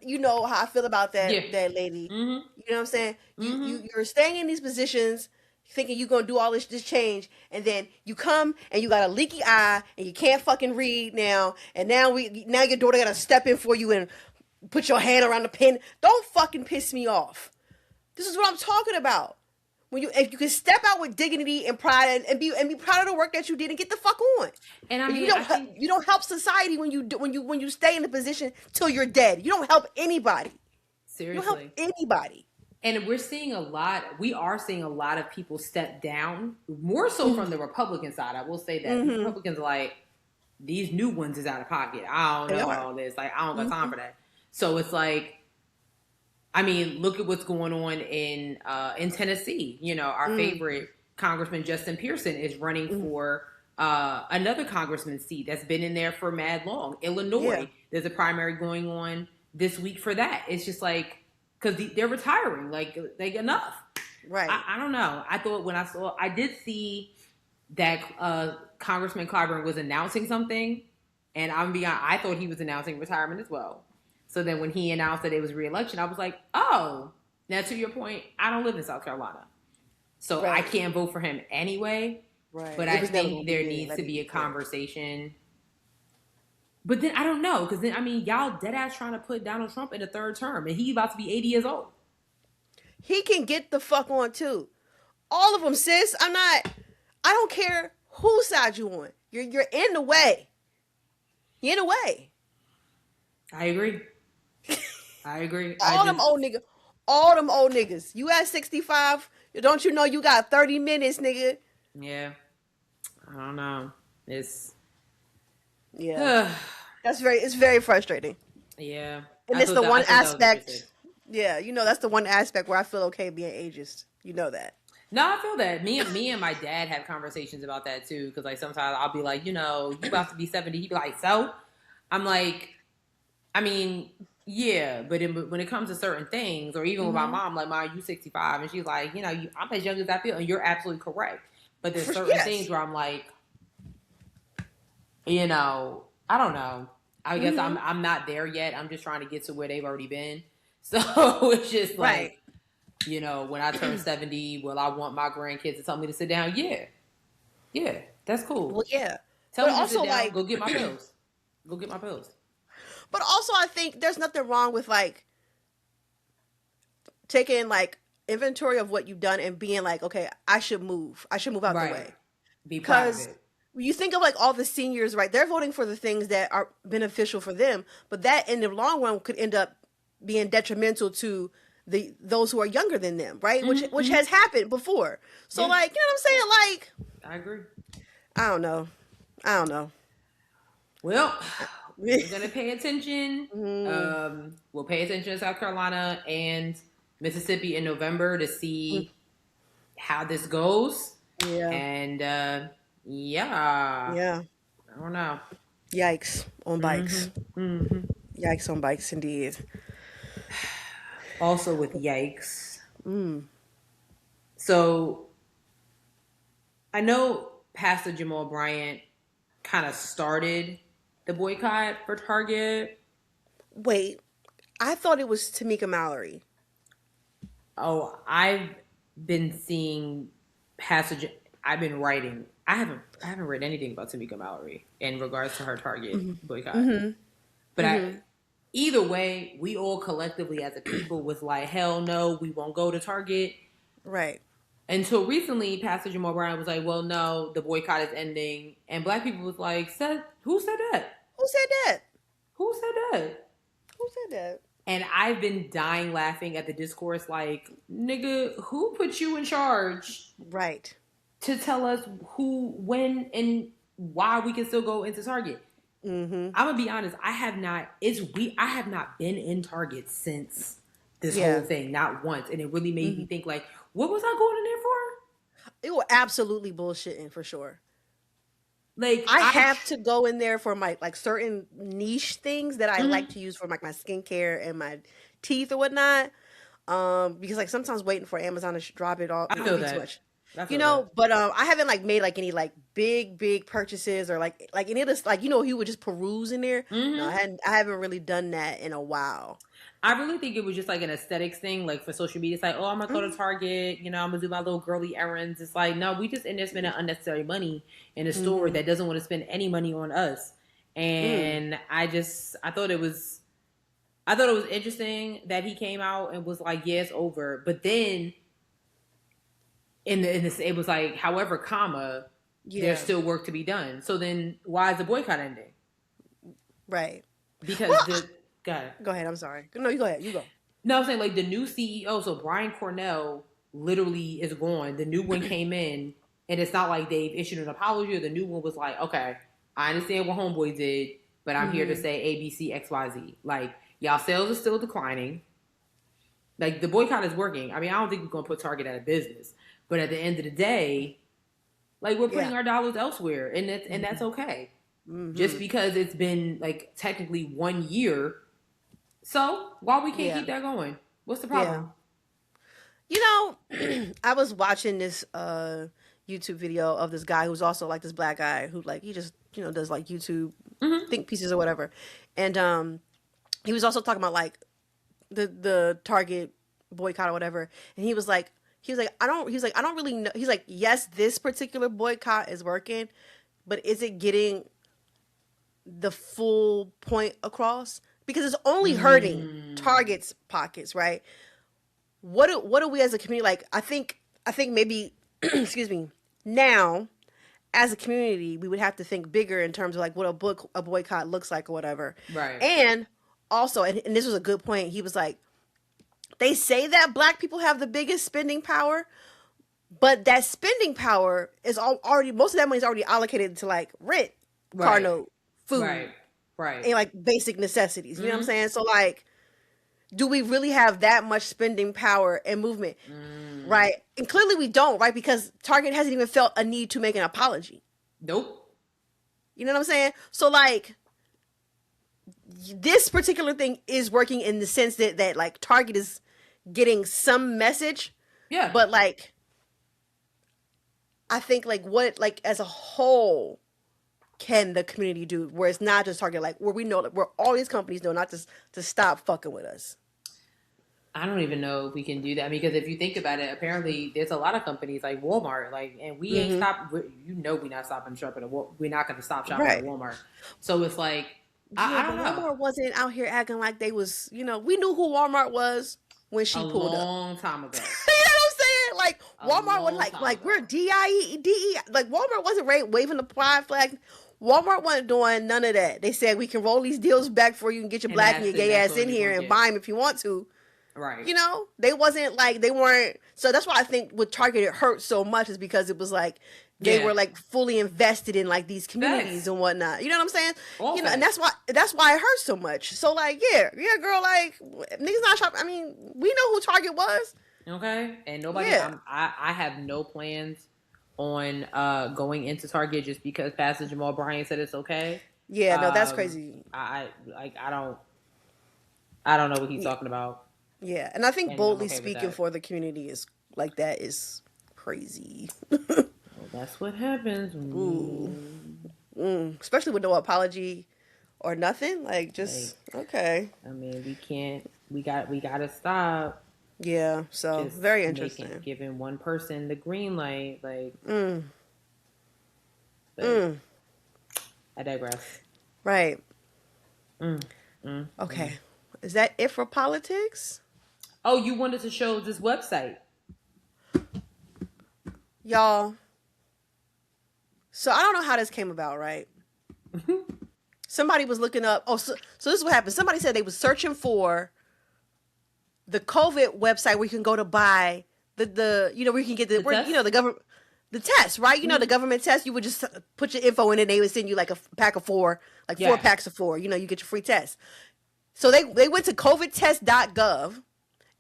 you know how I feel about that lady. You know what I'm saying? You're staying in these positions thinking you're going to do all this change, and then you come and you got a leaky eye and you can't fucking read now, and now your daughter got to step in for you and put your hand around the pen. Don't fucking piss me off. This is what I'm talking about. If you can step out with dignity and pride and be proud of the work that you did and get the fuck on. And I mean, you don't help society when you stay in the position till you're dead. You don't help anybody. Seriously, you don't help anybody. And we are seeing a lot of people step down, more so from the Republican side. I will say that the Republicans are like, these new ones is out of pocket. I don't know all this. Like, I don't got time for that. So it's like, I mean, look at what's going on in Tennessee. You know, our favorite Congressman Justin Pearson is running for another congressman's seat that's been in there for mad long. Illinois, there's a primary going on this week for that. It's just like, because they're retiring, like enough. Right. I don't know. I thought I did see that Congressman Clyburn was announcing something, and I thought he was announcing retirement as well. So then when he announced that it was re-election, I was like, oh, now to your point, I don't live in South Carolina. So I can't vote for him anyway. Right. But I think there needs to be a conversation. But then I don't know, because then, I mean, y'all dead ass trying to put Donald Trump in a third term, and he's about to be 80 years old. He can get the fuck on too. All of them, sis. I don't care whose side you on. You're in the way. You're in the way. I agree. I agree. All them old niggas. All them old niggas. You at 65, don't you know you got 30 minutes, nigga? Yeah. I don't know. It's yeah. It's very frustrating. Yeah. And it's the one aspect. Yeah, that's the one aspect where I feel okay being ageist. You know that. No, I feel that. Me and my dad have conversations about that too. Because like sometimes I'll be like, you about to be 70. He'd be like, so? I'm like, I mean, yeah, but when it comes to certain things, or even with my mom, like, Mom, you 65, and she's like, I'm as young as I feel, and you're absolutely correct. But there's certain things where I'm like, I don't know. I guess I'm not there yet. I'm just trying to get to where they've already been. So it's just like, when I turn 70, will I want my grandkids to tell me to sit down? Yeah, that's cool. Well, yeah. Tell me to sit down. Go get my pills. Go get my pills. But also, I think there's nothing wrong with like taking like inventory of what you've done and being like, okay, I should move out the way. Be proud of it. You think of like all the seniors, right? They're voting for the things that are beneficial for them, but that in the long run could end up being detrimental to those who are younger than them, right? Which has happened before. So like, you know what I'm saying? Like, I agree. I don't know. Well, we're gonna pay attention. We'll pay attention to South Carolina and Mississippi in November to see how this goes. Yeah. And yeah. I don't know. Yikes on bikes. Yikes on bikes, indeed. Also with yikes. So I know Pastor Jamal Bryant kind of started the boycott for Target. Wait, I thought it was Tamika Mallory. Oh, I've been seeing I've been writing. I haven't read anything about Tamika Mallory in regards to her Target boycott. But either way, we all collectively as a people was like, hell no, we won't go to Target. Right. Until recently, Pastor Jamal Bryant was like, well, no, the boycott is ending. And Black people was like, who said that? Who said that? Who said that? Who said that? And I've been dying laughing at the discourse like, nigga, who put you in charge? Right. To tell us who, when, and why we can still go into Target. I'm gonna be honest. I have not been in Target since this whole thing, not once, and it really made me think like, what was I going in there for? It was absolutely bullshitting for sure. Like I have to go in there for my like certain niche things that I like to use for like my skincare and my teeth or whatnot. Because like sometimes waiting for Amazon to drop it all, I feel that. Too much. But I haven't like made like any like big purchases or like any of this, like he would just peruse in there. No, I haven't really done that in a while. I really think it was just like an aesthetics thing, like for social media. It's like, oh, I'm gonna go to Target, I'm gonna do my little girly errands. It's like, no, we just end up spending unnecessary money in a store that doesn't want to spend any money on us. And I thought it was interesting that he came out and was like, yeah, it's over. But then it was like, however, there's still work to be done. So then why is the boycott ending? Right. Because Go ahead. I'm sorry. No, you go ahead. You go. No, I'm saying like the new CEO. So Brian Cornell literally is gone. The new one came in, and it's not like they've issued an apology. Or the new one was like, okay, I understand what Homeboy did, but I'm here to say A, B, C, X, Y, Z. Like y'all sales are still declining. Like the boycott is working. I mean, I don't think we're gonna put Target out of business, but at the end of the day, like we're putting our dollars elsewhere, and that's okay. Just because it's been like technically 1 year. So why we can't keep that going? What's the problem? I was watching this YouTube video of this guy who's also like this Black guy who like he just does like YouTube think pieces or whatever, and he was also talking about like the Target boycott or whatever, and he was like I don't really know. He's like, yes, this particular boycott is working, but is it getting the full point across? Because it's only hurting Target's pockets, right? What do we as a community like? I think maybe excuse me. Now, as a community, we would have to think bigger in terms of like what a boycott looks like or whatever. Right. And also, and this was a good point, he was like, they say that black people have the biggest spending power, but that spending power is already, most of that money is already allocated to like rent, car note, food, and like basic necessities. You know what I'm saying? So like, do we really have that much spending power and movement? Right? And clearly we don't, right? Because Target hasn't even felt a need to make an apology. Nope. You know what I'm saying? So like, this particular thing is working in the sense that like Target is getting some message. Yeah. But like, I think like what, like as a whole, can the community do where it's not just Target, like where we know, where all these companies know not to stop fucking with us? I don't even know if we can do that, because if you think about it, apparently there's a lot of companies like Walmart, like, and we ain't stopped. You know, we're not stopping shopping at Walmart. We're not going to stop shopping at Walmart. So it's like, I don't know. Walmart wasn't out here acting like they was, you know, we knew who Walmart was when she pulled up. A long time ago. You know what I'm saying? Like Walmart was like we're DIE, like Walmart wasn't waving the pride flag. Walmart wasn't doing none of that. They said we can roll these deals back for you and get your black and your gay ass in here and buy them if you want to. Right. You know, they weren't. So that's why I think with Target it hurt so much, is because it was like they were like fully invested in like these communities and whatnot. You know what I'm saying? You know, and that's why it hurts so much. So like, yeah, girl, like niggas not shopping. I mean, we know who Target was. Okay, and nobody. I have no plans on going into Target just because Pastor Jamal Bryant said it's okay. Yeah, no, that's crazy. I don't know what he's talking about. Yeah, and I think boldly speaking for the community is like, that is crazy. Well, that's what happens. Especially with no apology or nothing. Like, just okay. I mean, we can't. We got to stop. Yeah. So just very interesting. Giving one person the green light, like. I digress. Right. Okay. Is that it for politics? Oh, you wanted to show this website. Y'all. So I don't know how this came about, right? Somebody was looking up. Oh, so this is what happened. Somebody said they was searching for the COVID website where you can go to buy the you know, where you can get the where, you know, the government, the test, right? You know, the government test, you would just put your info in and they would send you like a pack of 4, like 4 packs of 4, you know, you get your free test. So they went to covidtest.gov,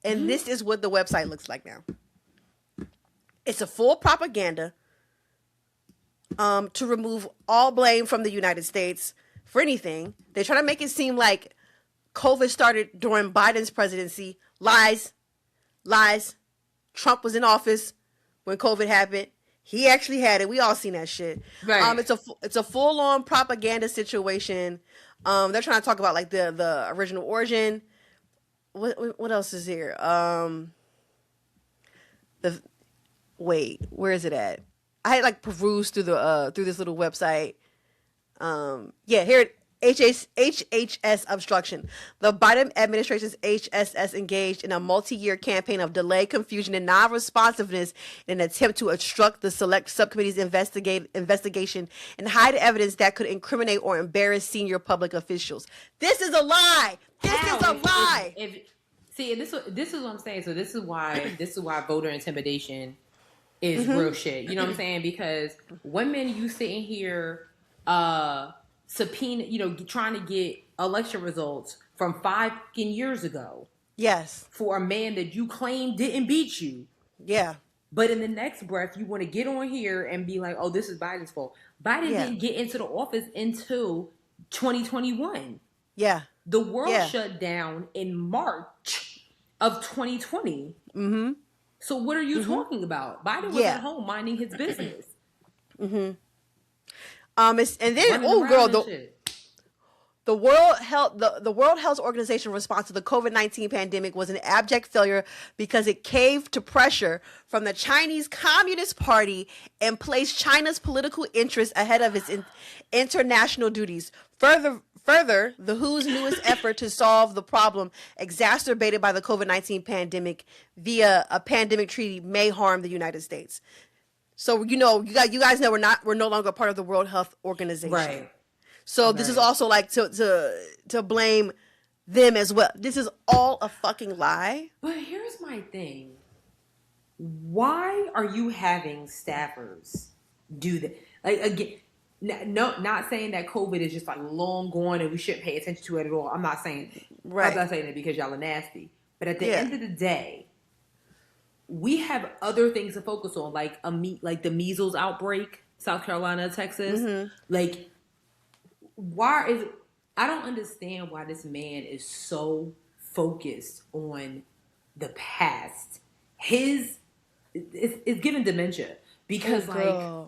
and this is what the website looks like now. It's a full propaganda to remove all blame from the United States for anything. They try to make it seem like COVID started during Biden's presidency. Lies. Trump was in office when COVID happened. He actually had it. We all seen that shit. Right. It's a full on propaganda situation. They're trying to talk about like the original origin. What else is here? Where is it at? I had like perused through this little website. Here HHS obstruction. The Biden administration's HSS engaged in a multi-year campaign of delay, confusion, and non-responsiveness in an attempt to obstruct the select subcommittee's investigation and hide evidence that could incriminate or embarrass senior public officials. This is a lie. This is a lie. See, this is what I'm saying. So this is why voter intimidation is real shit. You know what I'm saying? Because women, you sitting here, subpoena, you know, trying to get election results from 5 years ago. Yes. For a man that you claim didn't beat you. Yeah. But in the next breath, you want to get on here and be like, oh, this is Biden's fault. Biden didn't get into the office until 2021. Yeah. The world shut down in March of 2020. Mm-hmm. So what are you talking about? Biden was at home minding his business. Mm-hmm. And then the World Health Organization response to the COVID-19 pandemic was an abject failure because it caved to pressure from the Chinese Communist Party and placed China's political interests ahead of its international duties. Further, the WHO's newest effort to solve the problem, exacerbated by the COVID-19 pandemic via a pandemic treaty, may harm the United States. So, you know, you guys know we're no longer part of the World Health Organization. Right. So this is also like to blame them as well. This is all a fucking lie. But here's my thing. Why are you having staffers do that? Like, again, no, not saying that COVID is just like long gone and we shouldn't pay attention to it at all. I'm not saying that. Right. I'm not saying that because y'all are nasty. But at the Yeah. end of the day, we have other things to focus on, like like the measles outbreak, South Carolina, Texas. Mm-hmm. Like, why is I don't understand why this man is so focused on the past. It's given dementia because like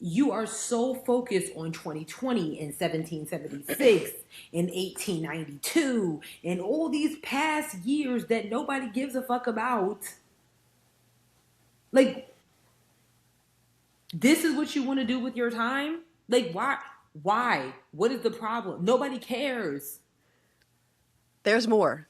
you are so focused on 2020 and 1776 and 1892 and all these past years that nobody gives a fuck about. Like, this is what you want to do with your time? Like, why? Why? What is the problem? Nobody cares. There's more.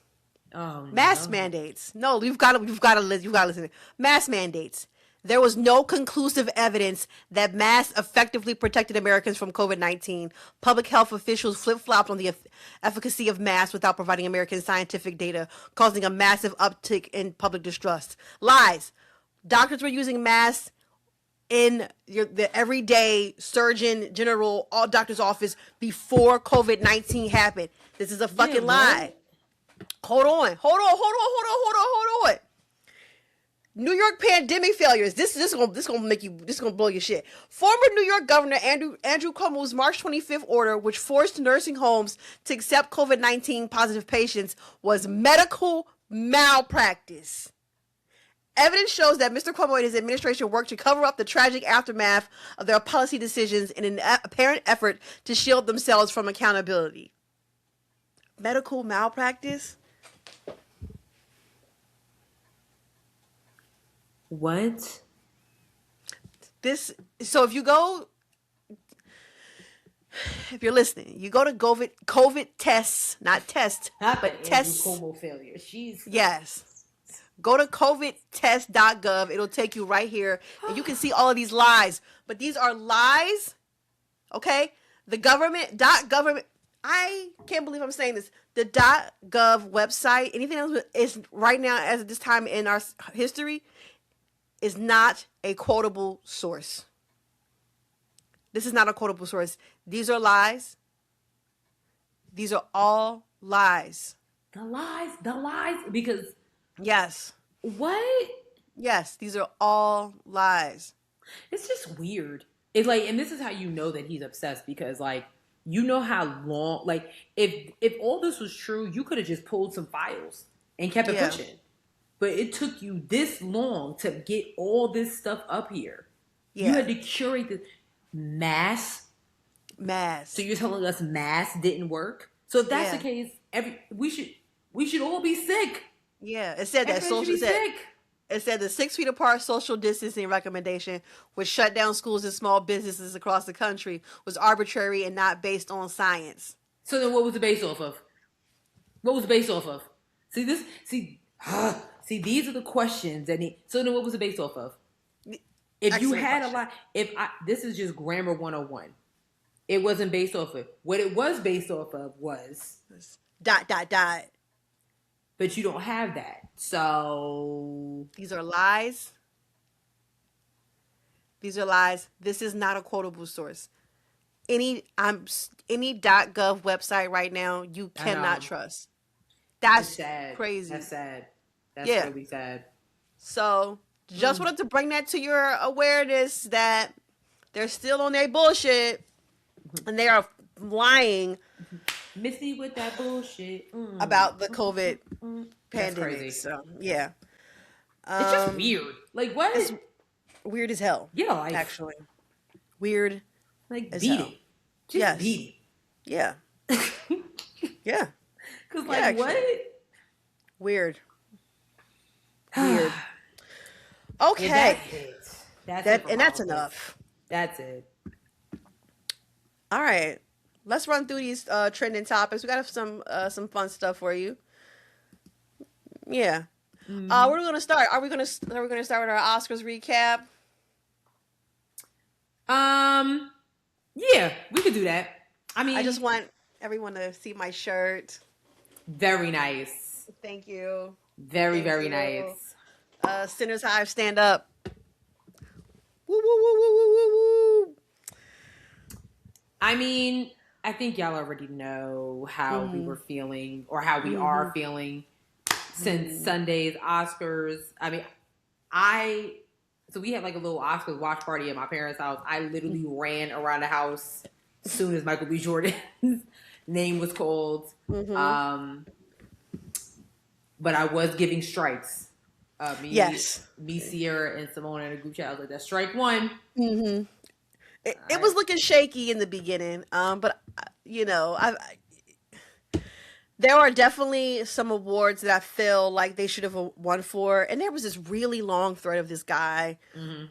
Oh, Mask no. mandates. No, you've got to listen. Mask mandates. There was no conclusive evidence that masks effectively protected Americans from COVID-19. Public health officials flip-flopped on the efficacy of masks without providing American scientific data, causing a massive uptick in public distrust. Lies. Doctors were using masks in the everyday surgeon general, all doctor's office before COVID-19 happened. This is a fucking lie. Hold on. New York pandemic failures. This gonna blow your shit. Former New York Governor Andrew Cuomo's March 25th order, which forced nursing homes to accept COVID-19 positive patients, was medical malpractice. Evidence shows that Mr. Cuomo and his administration worked to cover up the tragic aftermath of their policy decisions in an apparent effort to shield themselves from accountability. Medical malpractice? What? So if you're listening, you go to COVID tests, not test, but tests. Cuomo failure. Yes. Go to covidtest.gov. It'll take you right here, and you can see all of these lies. But these are lies, okay? The government. I can't believe I'm saying this. The .gov website, anything else is right now, as of this time in our history, is not a quotable source. This is not a quotable source. These are lies. These are all lies. The lies. Because yes. What? Yes, these are all lies. It's just weird. It's like, and this is how you know that he's obsessed, because like, you know how long, like, if all this was true, you could have just pulled some files and kept it pushing. But it took you this long to get all this stuff up here. Yeah. You had to curate the mass. So you're telling us mass didn't work? So if that's the case, we should all be sick. Yeah, it said that It said the 6 feet apart social distancing recommendation, which shut down schools and small businesses across the country, was arbitrary and not based on science. So then, what was it based off of? See, these are the questions that need. So then, what was it based off of? If you had a lot, this is just grammar 101. It wasn't based off of. What it was based off of was ... But you don't have that. So these are lies. This is not a quotable source. Any .gov website right now you cannot trust. That's sad. Crazy. That's sad. That's really sad. So just wanted to bring that to your awareness that they're still on their bullshit and they are lying. Missy with that bullshit about the COVID pandemic. Crazy. So yeah, it's just weird. Like what? It's weird as hell. Yeah, actually, weird. Like beat it. Just beat it. Yeah. Yeah. Cause like what? Weird. Okay. Yeah, that's enough. That's it. All right. Let's run through these trending topics. We got some fun stuff for you. Yeah. Where are we gonna start? Are we gonna start with our Oscars recap? Yeah, we could do that. I mean, I just want everyone to see my shirt. Very nice. Thank you. Very, Thank very you. nice. Sinners Hive, stand up. Woo, woo, woo, woo, woo, woo, woo. I mean, I think y'all already know how we were feeling or how we are feeling since Sunday's Oscars. I mean, so we had like a little Oscars watch party at my parents' house. I literally ran around the house as soon as Michael B. Jordan's name was called. But I was giving strikes. Me, Sierra, and Simone in a group chat. I was like, that's strike one. Mm-hmm. It was looking shaky in the beginning, but you know, there are definitely some awards that I feel like they should have won for, and there was this really long thread of this guy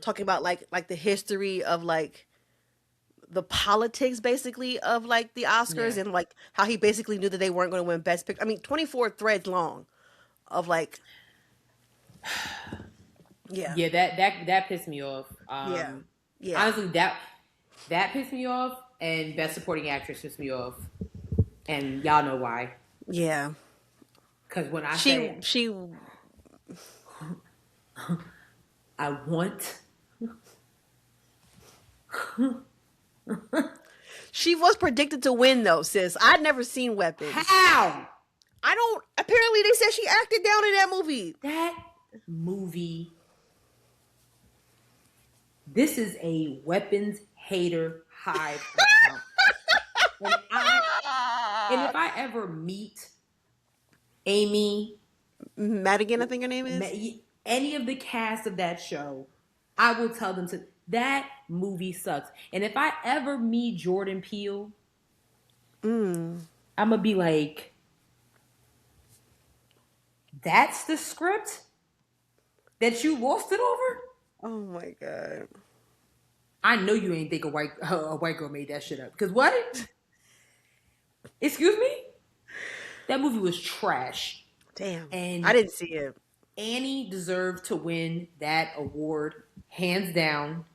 talking about like the history of like the politics basically of like the Oscars and like how he basically knew that they weren't going to win Best Picture. I mean, 24 threads long of like, that pissed me off. Yeah. Honestly, that pissed me off, and Best Supporting Actress pissed me off, and y'all know why. Yeah, because when I I want. She was predicted to win though, sis. I'd never seen Weapons. How? I don't. Apparently, they said she acted down in that movie. That movie. This is a Weapons hater hive account. And if I ever meet Amy Madigan, I think her name is, any of the cast of that show, I will tell them that movie sucks. And if I ever meet Jordan Peele, I'm gonna be like, that's the script that you lost it over? Oh my god! I know you ain't think a white girl made that shit up. Because what? Excuse me? That movie was trash. Damn. And I didn't see it. Annie deserved to win that award, hands down.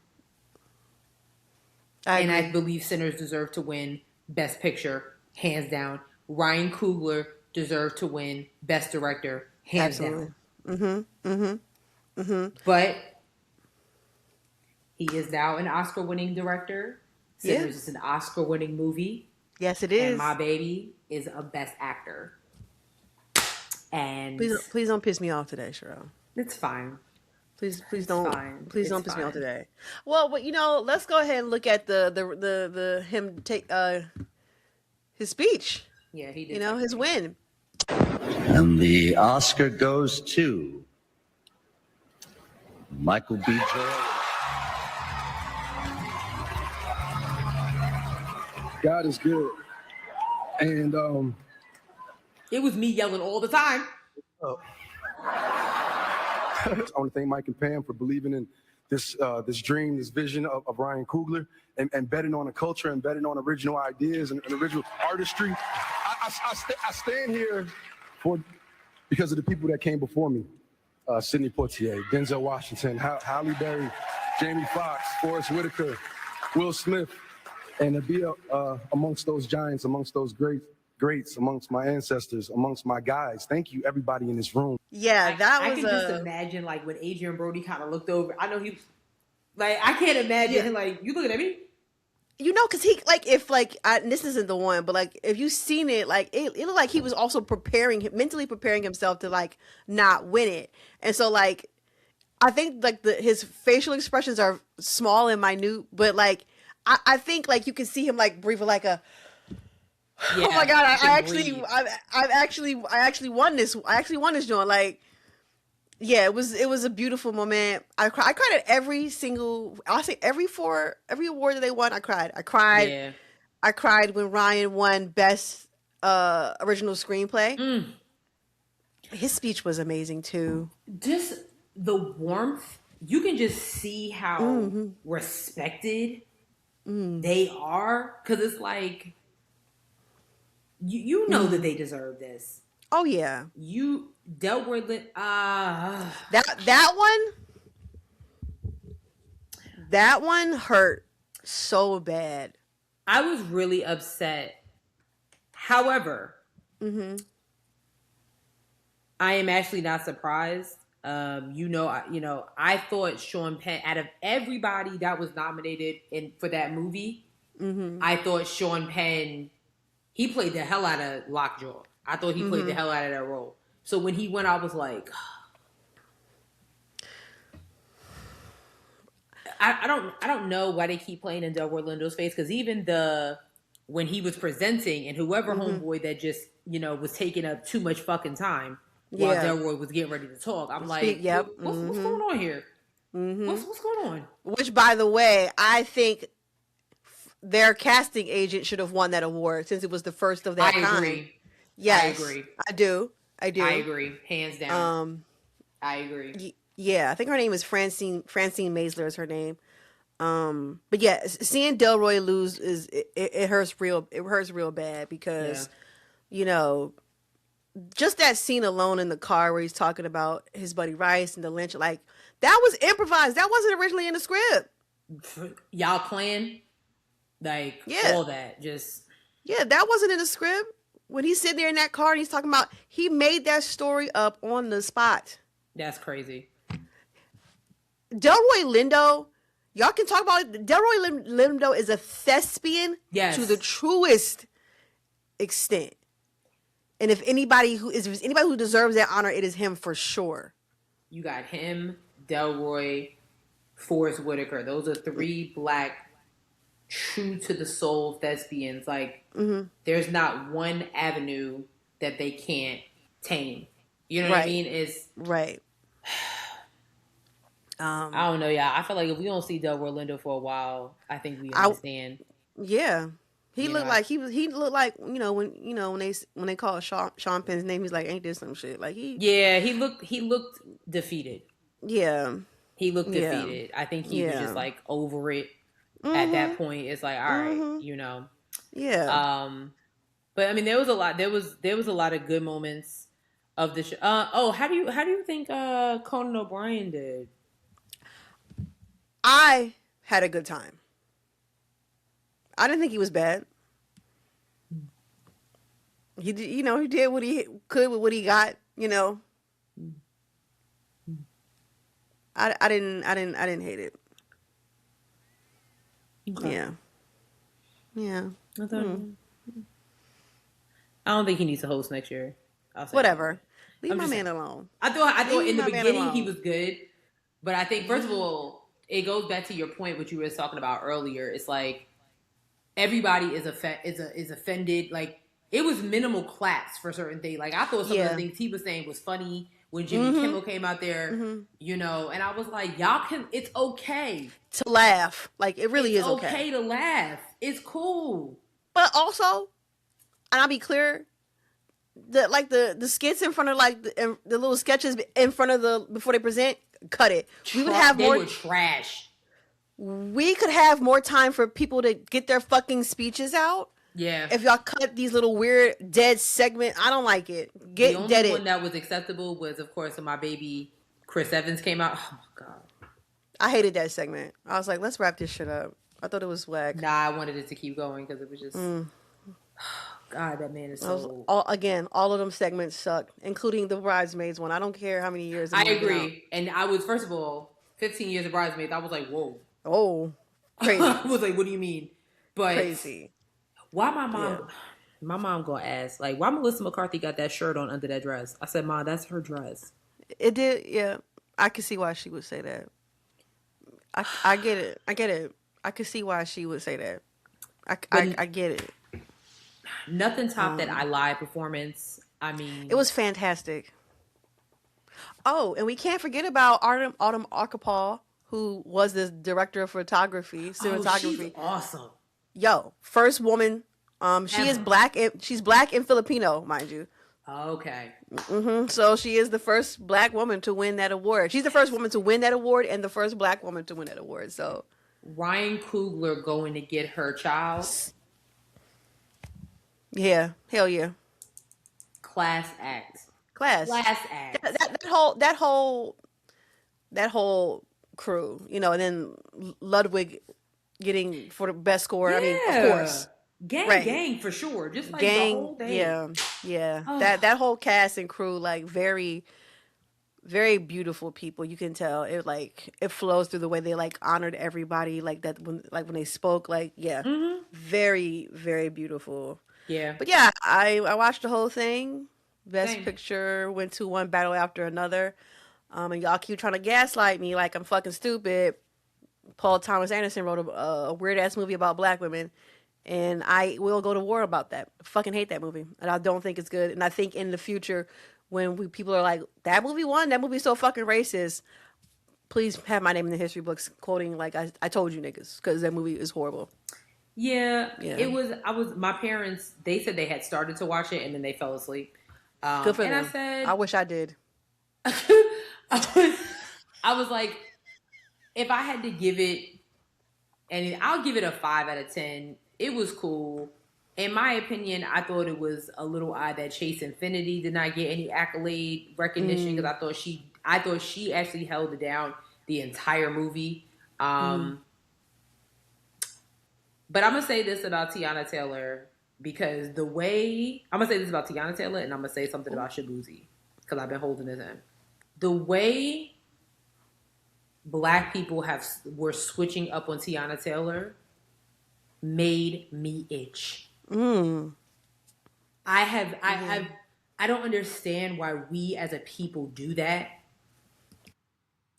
I believe Sinners deserved to win Best Picture, hands down. Ryan Coogler deserved to win Best Director, hands down. But he is now an Oscar-winning director. Sinners is an Oscar-winning movie. Yes, it is. And my baby is a Best Actor. And please don't piss me off today, Cheryl. It's fine. Please don't piss me off today. Well, but let's go ahead and look at him take his speech. Yeah, he did. His win. And the Oscar goes to Michael B. Jordan. God is good. And it was me yelling all the time. I want to thank Mike and Pam for believing in this dream, this vision of Ryan Coogler, and betting on a culture and betting on original ideas and original artistry. I stand here because of the people that came before me. Sidney Poitier, Denzel Washington, Halle Berry, Jamie Foxx, Forrest Whitaker, Will Smith, and to be amongst those giants, amongst those greats, amongst my ancestors, amongst my guys. Thank you, everybody in this room. Yeah, I can just imagine like when Adrian Brody kind of looked over. I know he, like, I can't imagine him like, you looking at me? Because he this isn't the one, but like if you've seen it, like it looked like he was also mentally preparing himself to like not win it, and so like I think like his facial expressions are small and minute, but like I think like you can see him like breathing like a. Yeah, oh my god! I actually won this. I actually won this joint. Like, yeah, it was a beautiful moment. I cried at every award that they won. I cried. Yeah. I cried when Ryan won Best Original Screenplay. His speech was amazing too. Just the warmth. You can just see how respected they are, because it's like. You know that they deserve this. Oh yeah. You dealt with it. That one hurt so bad. I was really upset. However, I am actually not surprised. I thought Sean Penn, out of everybody that was nominated for that movie, I thought Sean Penn, he played the hell out of Lockjaw. I thought he played the hell out of that role. So when he went, I was like, I don't know why they keep playing in Delroy Lindo's face, because even when he was presenting and whoever homeboy that just was taking up too much fucking time while Delroy was getting ready to talk, I'm like, what's going on here? What's going on? Which, by the way, I think their casting agent should have won that award since it was the first of that kind. I agree. Yes, I agree. I do. I agree. Hands down. I agree. Yeah, I think her name is Francine Maisler is her name. But yeah, seeing Delroy lose it hurts real bad because just that scene alone in the car where he's talking about his buddy Rice and the lynch, like that was improvised. That wasn't originally in the script. Y'all playing all that that wasn't in the script. When he's sitting there in that car and he's talking about, he made that story up on the spot. That's crazy. Delroy Lindo, y'all can talk about it. Delroy Lindo is a thespian to the truest extent. And if anybody who deserves that honor, it is him for sure. You got him, Delroy, Forrest Whitaker. Those are three black, true to the soul thespians. Like, there's not one avenue that they can't tame. You know what I mean? It's right. I don't know, y'all. I feel like if we don't see Delroy Lindo for a while, I think we understand. He looked like when they call Sean Penn's name, he's like, ain't this some shit? Like he looked defeated. Yeah. He looked defeated. I think he was just like over it at that point. It's like, all right, Yeah. But I mean, there was a lot of good moments of the show. How do you think Conan O'Brien did? I had a good time. I didn't think he was bad. He did, he did what he could with what he got. I didn't hate it. Okay. Yeah. I don't think he needs to host next year. Whatever. Leave my man alone. I thought in the beginning he was good, but I think first of all, it goes back to your point, what you were talking about earlier. It's like everybody is offended. Like it was minimal claps for certain things. Like I thought some of the things he was saying was funny when Jimmy Kimmel came out there, and I was like, it's okay to laugh. Like it really is okay to laugh. It's cool. But also, and I'll be clear, the skits in front of the little sketches in front of before they present, cut it. We would have more. They were trash. We could have more time for people to get their fucking speeches out. Yeah. If y'all cut these little weird dead segment, I don't like it. The only one that was acceptable was, of course, when my baby Chris Evans came out. Oh my god. I hated that segment. I was like, let's wrap this shit up. I thought it was whack. Nah, I wanted it to keep going because it was just. God, that man is so. All of them segments sucked, including the Bridesmaids one. I don't care how many years. I agree, and I was, first of all, 15 years of Bridesmaids. I was like, whoa. Oh, crazy. I was like, what do you mean? But crazy. Why my mom? Yeah. My mom gonna ask, like, why Melissa McCarthy got that shirt on under that dress? I said, Mom, that's her dress. It did, yeah. I could see why she would say that. I get it. I could see why she would say that. I get it. Nothing topped that I Lie performance. I mean, it was fantastic. Oh, and we can't forget about Autumn Archipald, who was the director of cinematography. She's awesome. Yo, first woman. She is black. She's black and Filipino, mind you. Okay. So she is the first black woman to win that award. She's the first woman to win that award and the first black woman to win that award. So Ryan Coogler going to get her child. Yeah, hell yeah. Class act. That whole crew, and then Ludwig getting for the best score. Yeah. I mean, of course. gang for sure. Just like the whole thing. Yeah. Oh. That whole cast and crew, like very, very beautiful people. You can tell it flows through the way they like honored everybody, like that when they spoke, like very, very beautiful. Yeah. But yeah, I watched the whole thing. Best Same. Picture went to one battle after another. And y'all keep trying to gaslight me like I'm fucking stupid. Paul Thomas Anderson wrote a weird ass movie about black women, and I will go to war about that. I fucking hate that movie, and I don't think it's good. And I think in the future, when people are like, that movie's so fucking racist, please have my name in the history books quoting like I told you niggas, because that movie is horrible. Yeah, it was. My parents. They said they had started to watch it and then they fell asleep. Good for and them. I said, I wish I did. I was like, if I had to give it, and I'll give it a 5 out of 10. It was cool. In my opinion, I thought it was a little odd that Chase Infinity did not get any accolade recognition, because I thought she actually held it down the entire movie. But I'm gonna say this about Tiana Taylor, because I'm gonna say this about Tiana Taylor, and I'm gonna say something about Shabuzi, because I've been holding this in. The way black people were switching up on Tiana Taylor made me itch. I don't understand why we as a people do that.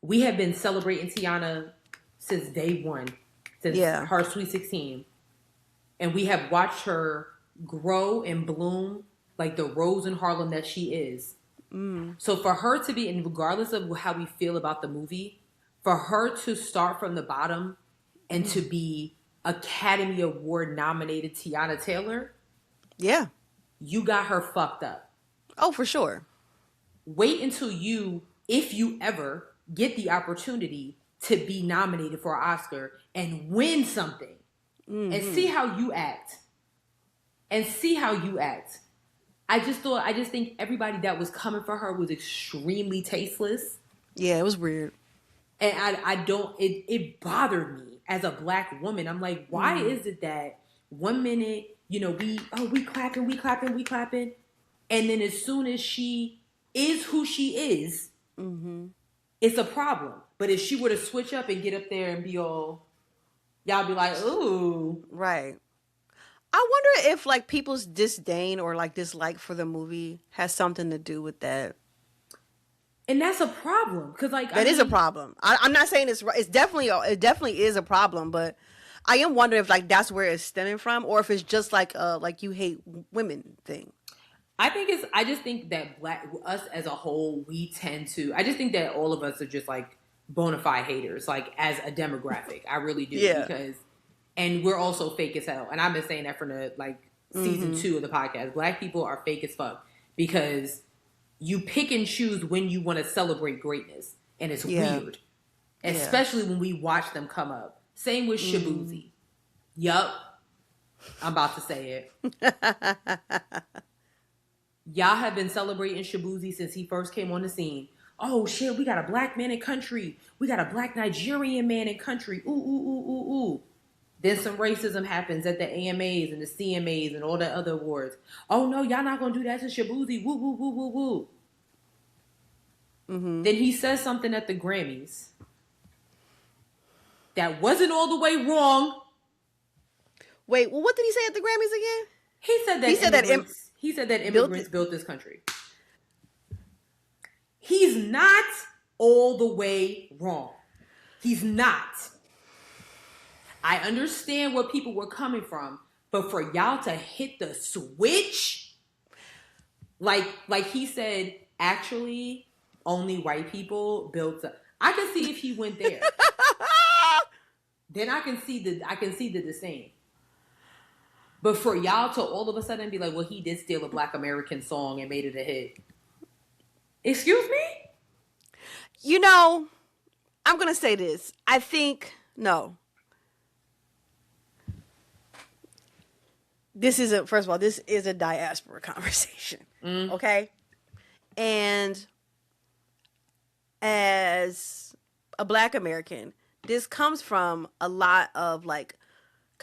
We have been celebrating Tiana since day one, since her Sweet 16. And we have watched her grow and bloom like the rose in Harlem that she is. So for her to be, and regardless of how we feel about the movie, for her to start from the bottom and to be Academy Award nominated Tiana Taylor, you got her fucked up. Oh, for sure. Wait until if you ever get the opportunity to be nominated for an Oscar and win something, and see how you act. I just think everybody that was coming for her was extremely tasteless. Yeah, it was weird. And it bothered me as a black woman. I'm like, why is it that 1 minute, we clapping. And then as soon as she is who she is, it's a problem. But if she were to switch up and get up there and be all, y'all be like, ooh. Right. I wonder if like people's disdain or like dislike for the movie has something to do with that. And that's a problem, because that is a problem. I'm not saying it definitely is a problem, but I am wondering if like that's where it's stemming from, or if it's just like you hate women thing. I just think that us as a whole, I just think that all of us are just like bona fide haters, like as a demographic. I really do. Yeah. And we're also fake as hell. And I've been saying that from the season 2 of the podcast. Black people are fake as fuck, because you pick and choose when you want to celebrate greatness. And it's weird. Especially when we watch them come up. Same with Shabuzi. Yup. I'm about to say it. Y'all have been celebrating Shabuzi since he first came on the scene. Oh shit, we got a black man in country. We got a black Nigerian man in country. Ooh, ooh, ooh, ooh, ooh. Then some racism happens at the AMAs and the CMAs and all the other awards. Oh no, y'all not gonna do that to Shabuzi. Woo, woo, woo, woo, woo. Then he says something at the Grammys that wasn't all the way wrong. Wait, well, what did he say at the Grammys again? He said that immigrants built this country. He's not all the way wrong. He's not. I understand where people were coming from, but for y'all to hit the switch, like he said, actually, only white people built. I can see if he went there. Then I can see the disdain. But for y'all to all of a sudden be like, well, he did steal a Black American song and made it a hit. Excuse me? I'm going to say this. I think, no. First of all, this is a diaspora conversation. Okay? And as a Black American, this comes from a lot of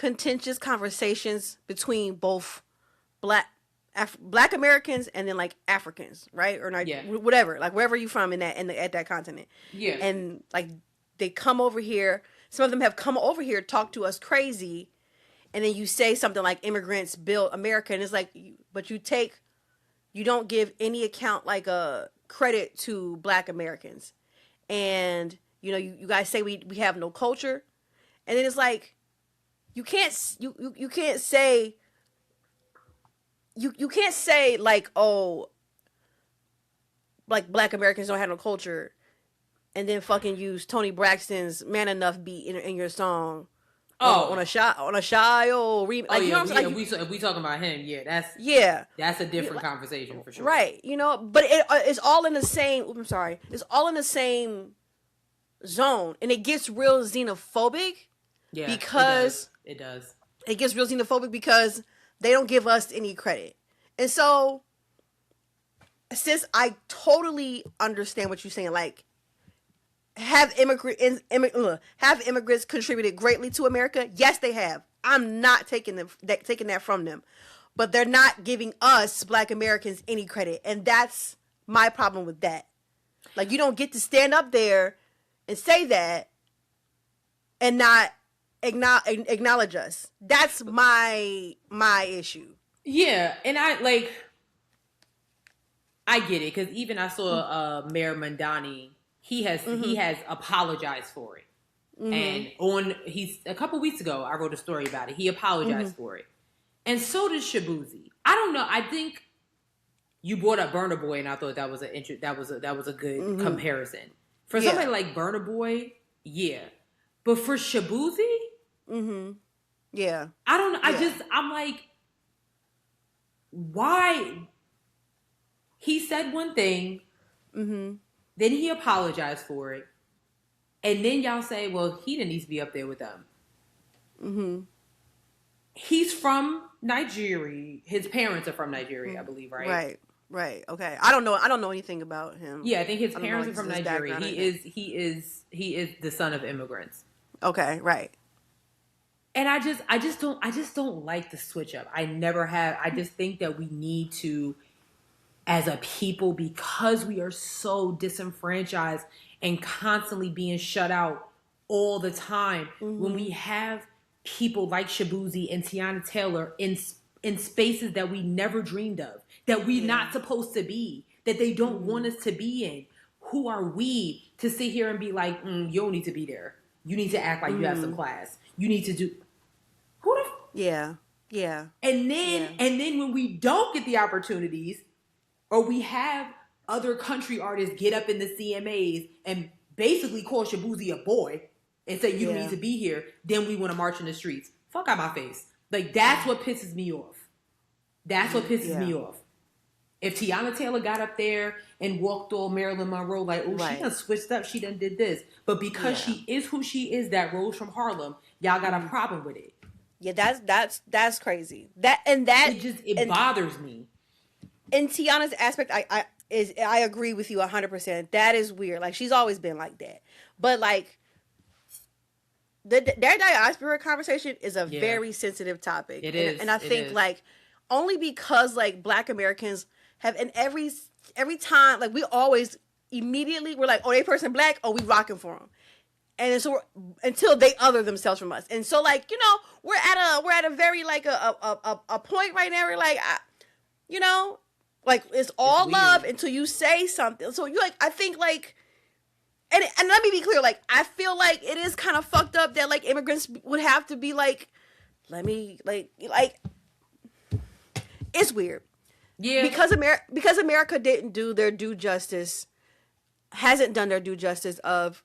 contentious conversations between both black Americans and then like Africans, right? Or like whatever, like wherever you from at that continent. Yeah. And like they come over here. Some of them have come over here, talk to us crazy, and then you say something like immigrants built America, and it's like, but you don't give any account like a credit to Black Americans, and you guys say we have no culture, and then it's like you can't say like, oh, like Black Americans don't have no culture, and then fucking use Tony Braxton's "Man Enough" beat in your song. On a shy old remix. Like, you know what I'm saying? If we talking about him, that's a different conversation for sure. Right, but it's all in the same. I'm sorry, it's all in the same zone, and it gets real xenophobic. Yeah, because it does. It gets real xenophobic because they don't give us any credit, and so since I totally understand what you're saying, like. Have immigrants contributed greatly to America? Yes, they have. I'm not taking that from them, but they're not giving us Black Americans any credit, and that's my problem with that. Like, you don't get to stand up there and say that and not acknowledge us. That's my issue. Yeah, and I get it, because even I saw Mayor Mandani. He has apologized for it, and he's a couple weeks ago I wrote a story about it. He apologized for it, and so did Shabuzi. I don't know. I think you brought up Burna Boy, and I thought that was a good comparison for somebody like Burna Boy. Yeah, but for Shabuzi, yeah, I don't know. I'm like, why? He said one thing. Then he apologized for it. And then y'all say, well, he didn't need to be up there with them. He's from Nigeria. His parents are from Nigeria, I believe, right? Right. Okay. I don't know anything about him. Yeah, I think his parents are from Nigeria. He is the son of immigrants. Okay, right. And I just don't like the switch up. I never have. I just think that we need to, as a people, because we are so disenfranchised and constantly being shut out all the time, when we have people like Shabuzi and Tiana Taylor in spaces that we never dreamed of, that we're not supposed to be, that they don't want us to be in, who are we to sit here and be like, you don't need to be there. You need to act like you have some class. You need to do... Who the... Yeah. And then when we don't get the opportunities, or we have other country artists get up in the CMAs and basically call Shabuzi a boy and say, you don't need to be here, then we want to march in the streets. Fuck out my face. Like, that's what pisses me off. That's what pisses me off. If Tiana Taylor got up there and walked all Marilyn Monroe, like, she done switched up, she done did this. But because she is who she is, that rose from Harlem, y'all got a problem with it. Yeah, that's crazy. It bothers me. In Tiana's aspect, I agree with you 100%. That is weird. Like, she's always been like that. But like, their diaspora conversation is a very sensitive topic. It is, and I think like only because like Black Americans have, and every time, like, we always immediately we're like, oh, they person Black, oh, we rocking for them. And so until they other themselves from us, and so like, we're at a very like a point right now where like, like, it's all love until you say something. So you like, I think like, and let me be clear, like, I feel like it is kind of fucked up that like immigrants would have to be like, let me like it's weird. Yeah. Because America didn't do their due justice, hasn't done their due justice of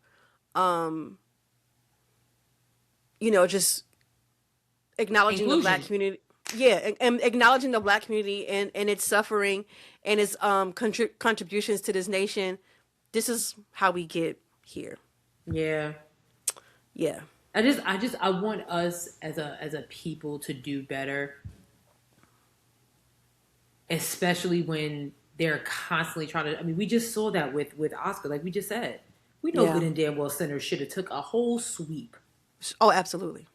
just acknowledging the Black community. Yeah, and acknowledging the Black community and its suffering and its contributions to this nation. This is how we get here. Yeah. I want us as a people to do better, especially when they're constantly trying to. I mean, we just saw that with Oscar, like we just said. We know good and damn well Center should have took a whole sweep. Oh, absolutely.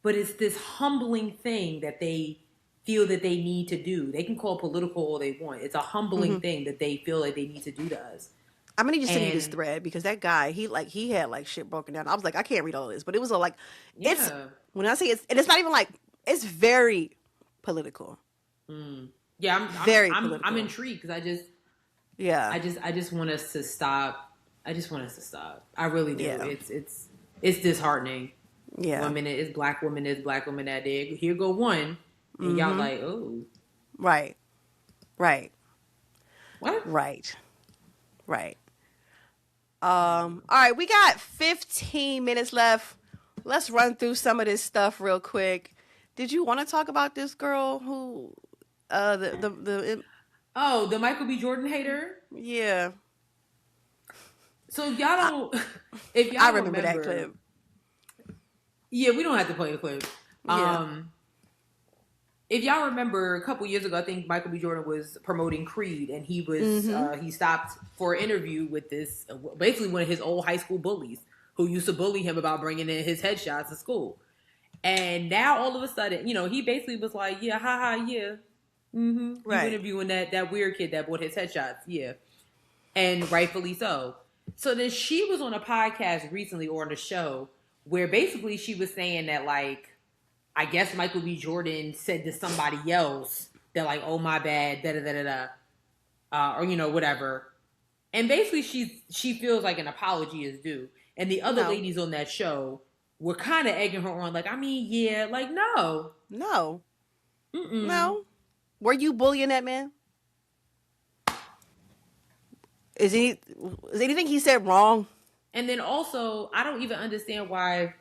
but it's this humbling thing that they feel that they need to do. They can call political all they want. It's a humbling thing that they feel like they need to do to us. I'm gonna need to send you this thread because that guy, he had like shit broken down. I was like, I can't read all this, but it was a, like, it's when I say it's not even like, it's very political. Yeah, I'm intrigued because I just want us to stop. I just want us to stop. I really do. Yeah. It's disheartening. Yeah. 1 minute it's black woman that day. Here go one, and y'all like, oh, right. what? Right. All right, we got 15 minutes left. Let's run through some of this stuff real quick. Did you want to talk about this girl who, the Michael B. Jordan hater? Yeah. So if y'all don't, I remember that clip. Yeah, we don't have to play the clip. Yeah. If y'all remember, a couple years ago, I think Michael B. Jordan was promoting Creed, and he was he stopped for an interview with this basically one of his old high school bullies who used to bully him about bringing in his headshots to school. And now all of a sudden, he basically was like, yeah, yeah, right. You interviewing that weird kid that bought his headshots, yeah, and rightfully so. So then she was on a podcast recently or on a show where basically she was saying that, like, I guess Michael B. Jordan said to somebody else that, like, oh, my bad, or, whatever. And basically she feels like an apology is due. And the other ladies on that show were kind of egging her on, like, I mean, yeah, like, no. No. Were you bullying that man? Is anything he said wrong? And then also, I don't even understand why...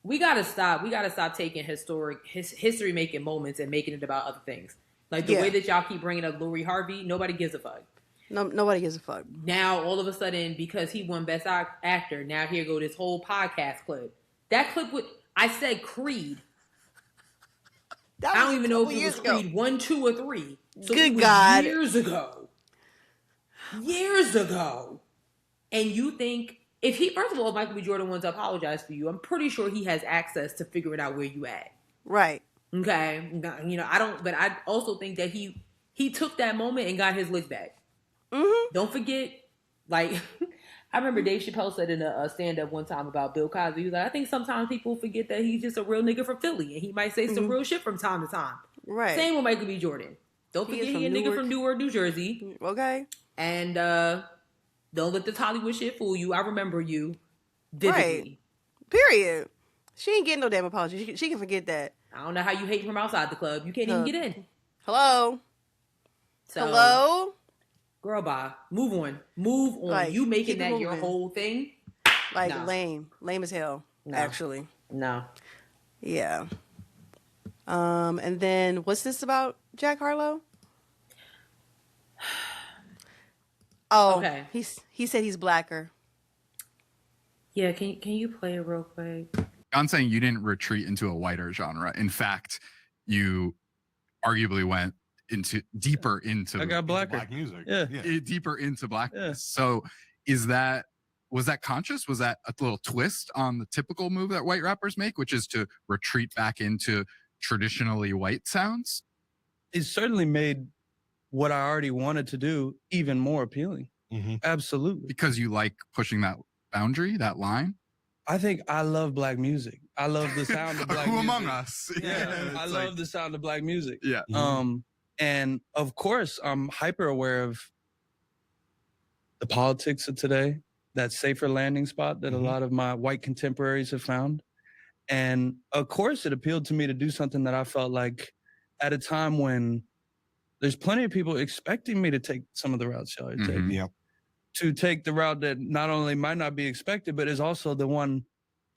We gotta stop taking history making moments and making it about other things. Like the way that y'all keep bringing up Lori Harvey, nobody gives a fuck. No, nobody gives a fuck. Now all of a sudden, because he won Best Actor, now here go this whole podcast clip. That clip I said Creed. I don't even know if it was Creed 1, 2, or 3. So Good God. Years ago. And you think. First of all, if Michael B. Jordan wants to apologize for you, I'm pretty sure he has access to figuring out where you at. Right. Okay. But I also think that he took that moment and got his lick back. Don't forget, like, I remember Dave Chappelle said in a stand-up one time about Bill Cosby, he was like, I think sometimes people forget that he's just a real nigga from Philly, and he might say some real shit from time to time. Right. Same with Michael B. Jordan. Don't forget he's a nigga from Newark, New Jersey. Okay. And, don't let this Hollywood shit fool you. I remember you vividly. Right. Period. She ain't getting no damn apology. She can forget that. I don't know how you hate from outside the club. You can't even get in. Hello? So, hello? Girl, bye. Move on. Like, you making that your whole thing? Like, no. Lame as hell, actually. No. Yeah. And then, what's this about Jack Harlow? Oh, okay. He said he's blacker. Yeah, can you play it real quick? I'm saying you didn't retreat into a whiter genre. In fact, you arguably went deeper into black music. Yeah. Deeper into blackness. Yeah. So was that conscious? Was that a little twist on the typical move that white rappers make, which is to retreat back into traditionally white sounds? It certainly made what I already wanted to do even more appealing. Absolutely. Because you like pushing that boundary, that line? I think I love black music. I love the sound of black music. Who among us? Yeah, I love the sound of black music. Yeah. And of course, I'm hyper aware of the politics of today, that safer landing spot that a lot of my white contemporaries have found. And of course, it appealed to me to do something that I felt like at a time when there's plenty of people expecting me to take some of the routes y'all are taking. Yeah. To take the route that not only might not be expected, but is also the one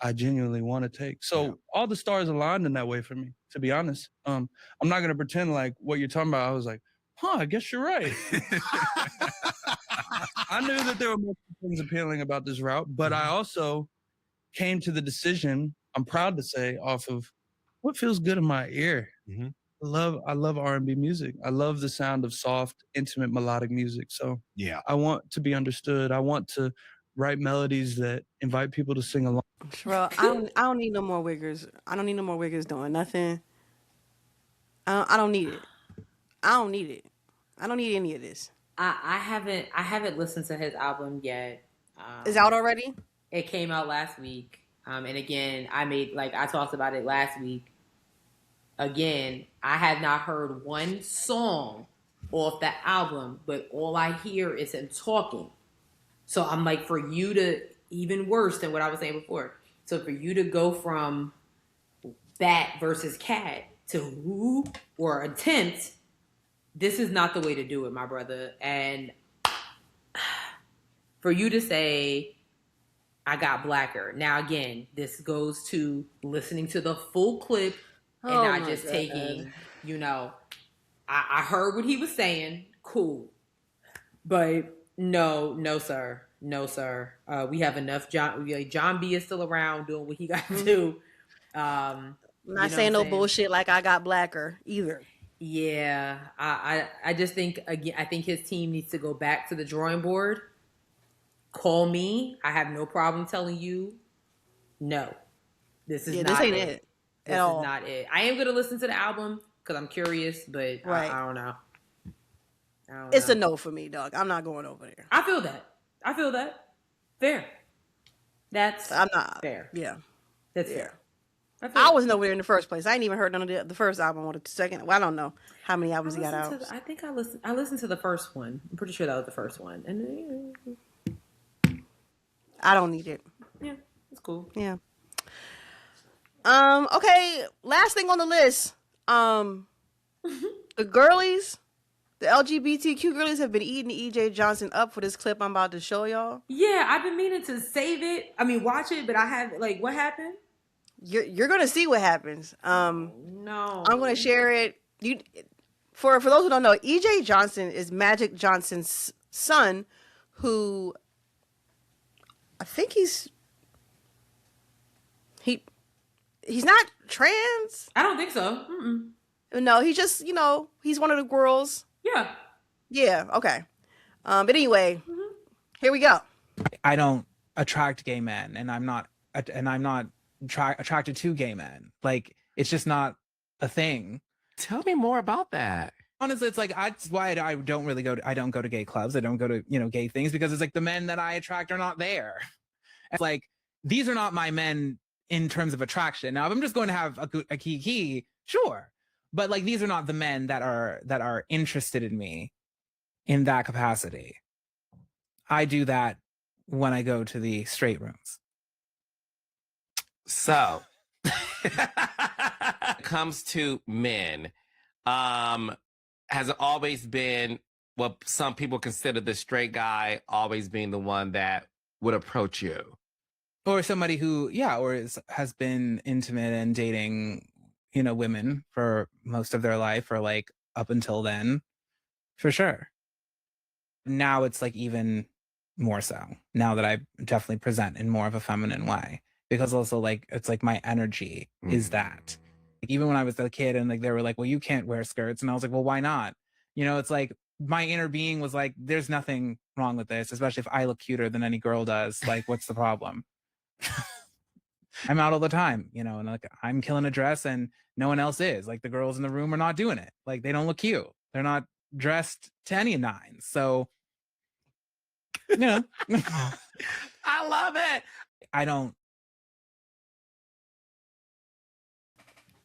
I genuinely want to take. So all the stars aligned in that way for me, to be honest. I'm not going to pretend like what you're talking about. I was like, I guess you're right. I knew that there were more things appealing about this route, but I also came to the decision, I'm proud to say, off of what feels good in my ear. I love R&B music. I love the sound of soft, intimate, melodic music. So I want to be understood. I want to write melodies that invite people to sing along. Sherelle, I don't need no more wiggers. I don't need no more wiggers doing nothing. I don't need it. I don't need it. I don't need any of this. I haven't listened to his album yet. Is out already? It came out last week. And again, I talked about it last week. Again, I have not heard one song off the album, but all I hear is him talking. So I'm like, for you to, even worse than what I was saying before. So for you to go from that versus Cat to who or attempt, this is not the way to do it, my brother. And for you to say, I got blacker. Now, again, this goes to listening to the full clip and not just taking, I heard what he was saying. Cool. But no, sir. No, sir. We have enough. John B is still around doing what he got to do. I'm not saying no bullshit like I got blacker either. Yeah. I just think, again, I think his team needs to go back to the drawing board. Call me. I have no problem telling you, no. This is not this ain't it. This is not it. I am going to listen to the album because I'm curious, but right. I don't know. It's a no for me, dog. I'm not going over there. I feel that. Fair. I'm not fair. Yeah. That's fair. I wasn't over there in the first place. I ain't even heard none of the first album or the second. Well, I don't know how many albums he got out. I think I listened to the first one. I'm pretty sure that was the first one. And I don't need it. Yeah, it's cool. Yeah. Okay, last thing on the list. The girlies, the LGBTQ girlies have been eating EJ Johnson up for this clip I'm about to show y'all. Yeah, I've been meaning to save it. I mean, watch it, but I have what happened? You're gonna see what happens. No, I'm gonna share it. For those who don't know, EJ Johnson is Magic Johnson's son, who I think he's not trans. I don't think so. Mm-mm. No, he just he's one of the girls. Yeah. Okay. But anyway, here we go. I don't attract gay men, and I'm not attracted to gay men. Like, it's just not a thing. Tell me more about that. Honestly, it's like that's why I don't really go to gay clubs. I don't go to gay things, because it's like the men that I attract are not there. It's like, these are not my men in terms of attraction. Now, if I'm just going to have a kiki, sure, but like, these are not the men that are interested in me in that capacity. I do that when I go to the straight rooms. So, it comes to men, has it always been what some people consider the straight guy always being the one that would approach you? Or somebody who, has been intimate and dating, women for most of their life, or like up until then, for sure. Now it's like even more so, now that I definitely present in more of a feminine way, because also like, it's like my energy is that. Like, even when I was a kid and like, they were like, well, you can't wear skirts. And I was like, well, why not? It's like my inner being was like, there's nothing wrong with this, especially if I look cuter than any girl does. Like, what's the problem? I'm out all the time, and like, I'm killing a dress and no one else is. Like, the girls in the room are not doing it. Like, they don't look cute. They're not dressed to any nines. So, I love it. I don't.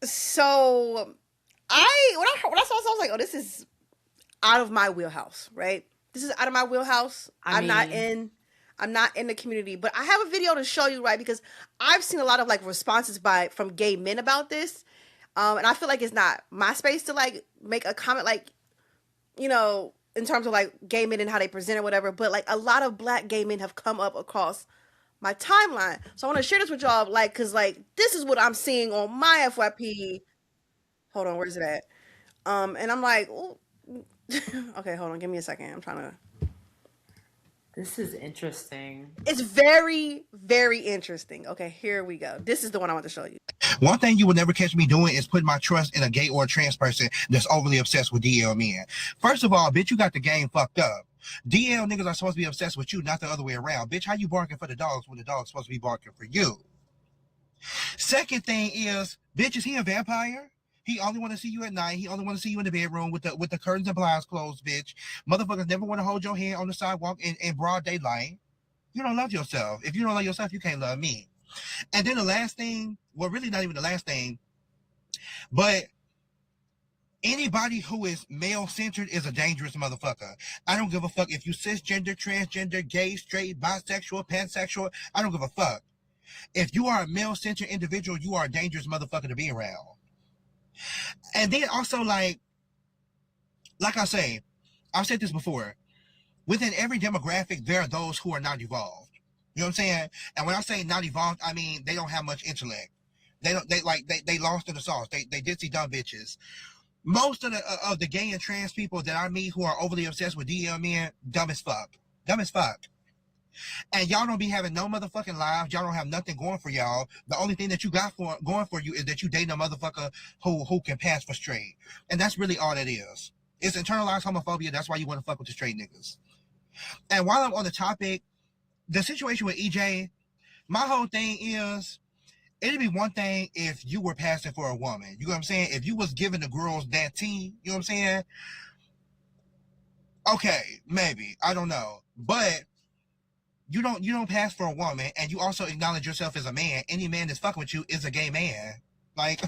So when I saw this, I was like, oh, this is out of my wheelhouse, right? This is out of my wheelhouse. I'm not in the community, but I have a video to show you, right? Because I've seen a lot of like responses from gay men about this. And I feel like it's not my space to like make a comment, like, in terms of like gay men and how they present or whatever. But like, a lot of black gay men have come up across my timeline. So I want to share this with y'all, like, cause like, this is what I'm seeing on my FYP. Hold on, where's it at? And I'm like, ooh. Okay, hold on, give me a second. I'm trying to. This is interesting. It's very, very interesting. Okay, here we go. This is the one I want to show you. One thing you will never catch me doing is putting my trust in a gay or a trans person that's overly obsessed with DL men. First of all, bitch, you got the game fucked up. DL niggas are supposed to be obsessed with you, not the other way around. Bitch, how you barking for the dogs when the dog's supposed to be barking for you? Second thing is, bitch, is he a vampire? He only want to see you at night. He only want to see you in the bedroom with the curtains and blinds closed, bitch. Motherfuckers never want to hold your hand on the sidewalk in broad daylight. You don't love yourself. If you don't love yourself, you can't love me. And then the last thing, well, really not even the last thing, but anybody who is male-centered is a dangerous motherfucker. I don't give a fuck if you cisgender, transgender, gay, straight, bisexual, pansexual. I don't give a fuck. If you are a male-centered individual, you are a dangerous motherfucker to be around. And then also, like I say, I've said this before, within every demographic, there are those who are not evolved. You know what I'm saying? And when I say not evolved, I mean they don't have much intellect. They lost in the sauce. They ditzy dumb bitches. Most of the gay and trans people that I meet who are overly obsessed with DL men, dumb as fuck. Dumb as fuck. And y'all don't be having no motherfucking lives. Y'all don't have nothing going for y'all. The only thing that you got going for you is that you dating a motherfucker who can pass for straight. And that's really all that is. It's internalized homophobia. That's why you want to fuck with the straight niggas. And while I'm on the topic, the situation with EJ, my whole thing is, it'd be one thing if you were passing for a woman. You know what I'm saying? If you was giving the girls that tea, you know what I'm saying? Okay, maybe. I don't know. But you don't pass for a woman, and you also acknowledge yourself as a man. Any man that's fucking with you is a gay man. Like,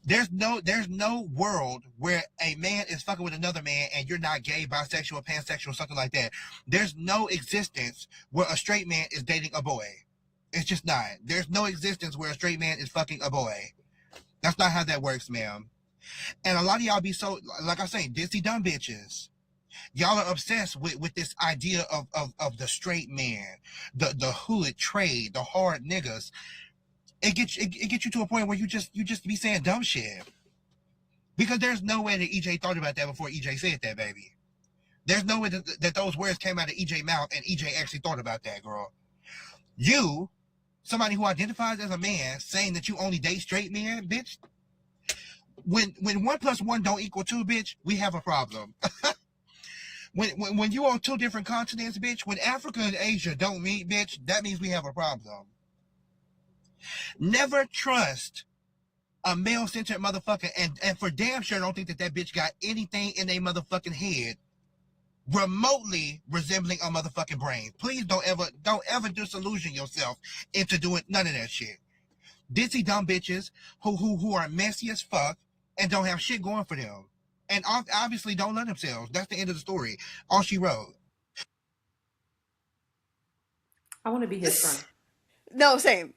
there's no world where a man is fucking with another man and you're not gay, bisexual, pansexual, something like that. There's no existence where a straight man is dating a boy. It's just not. There's no existence where a straight man is fucking a boy. That's not how that works, ma'am. And a lot of y'all be so, like I say, ditzy dumb bitches. Y'all are obsessed with this idea of the straight man, the hood trade, the hard niggas. It gets you to a point where you just be saying dumb shit. Because there's no way that EJ thought about that before EJ said that, baby. There's no way that those words came out of EJ's mouth and EJ actually thought about that, girl. You, somebody who identifies as a man, saying that you only date straight men, bitch. When 1 + 1 don't equal 2, bitch, we have a problem. When you on 2 different continents, bitch, when Africa and Asia don't meet, bitch, that means we have a problem. Never trust a male-centered motherfucker, and for damn sure don't think that bitch got anything in a motherfucking head remotely resembling a motherfucking brain. Please don't ever disillusion yourself into doing none of that shit. Ditzy dumb bitches who are messy as fuck and don't have shit going for them. And obviously don't love themselves. That's the end of the story. All she wrote. I want to be his friend. No, same.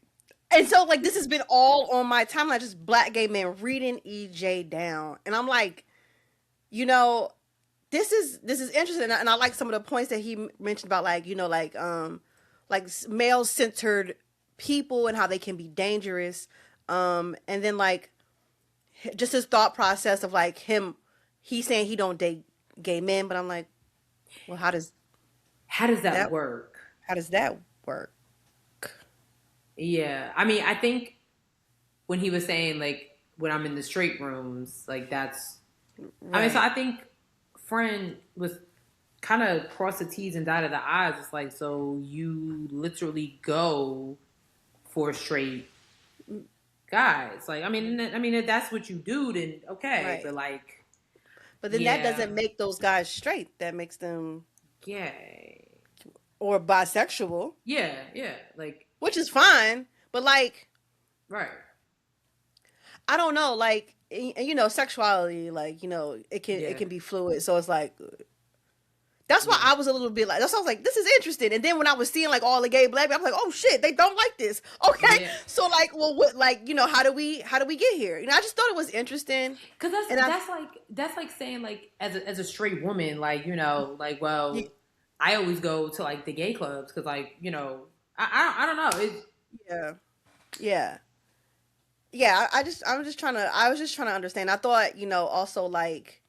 And so, like, this has been all on my timeline, just black gay men reading EJ down. And I'm like, you know, this is interesting. And I like some of the points that he mentioned about, like, you know, like male-centered people and how they can be dangerous. And then, like, just his thought process of, like, he's saying he don't date gay men, but I'm like, well, how does that work? How does that work? Yeah. I mean, I think when he was saying, like, when I'm in the straight rooms, like, that's, right. I mean, so I think friend was kind of cross the T's and dotted the I's. It's like, so you literally go for straight guys. Like, I mean, if that's what you do, then okay. Right. But like, then that doesn't make those guys straight. That makes them gay or bisexual. Yeah. Like, which is fine, but like, right. I don't know, like, you know, sexuality, like, you know, it can be fluid. So it's like, that's why I was a little bit like, that's why I was like, this is interesting. And then when I was seeing like all the gay black people, I was like, oh shit, they don't like this. Okay. Yeah. So like, well, what, like, you know, how do we get here? You know, I just thought it was interesting. Cause that's like saying like, as a straight woman, like, you know, like, well, I always go to like the gay clubs. Cause like, you know, I don't know. Yeah. I was just trying to understand. I thought, you know, also like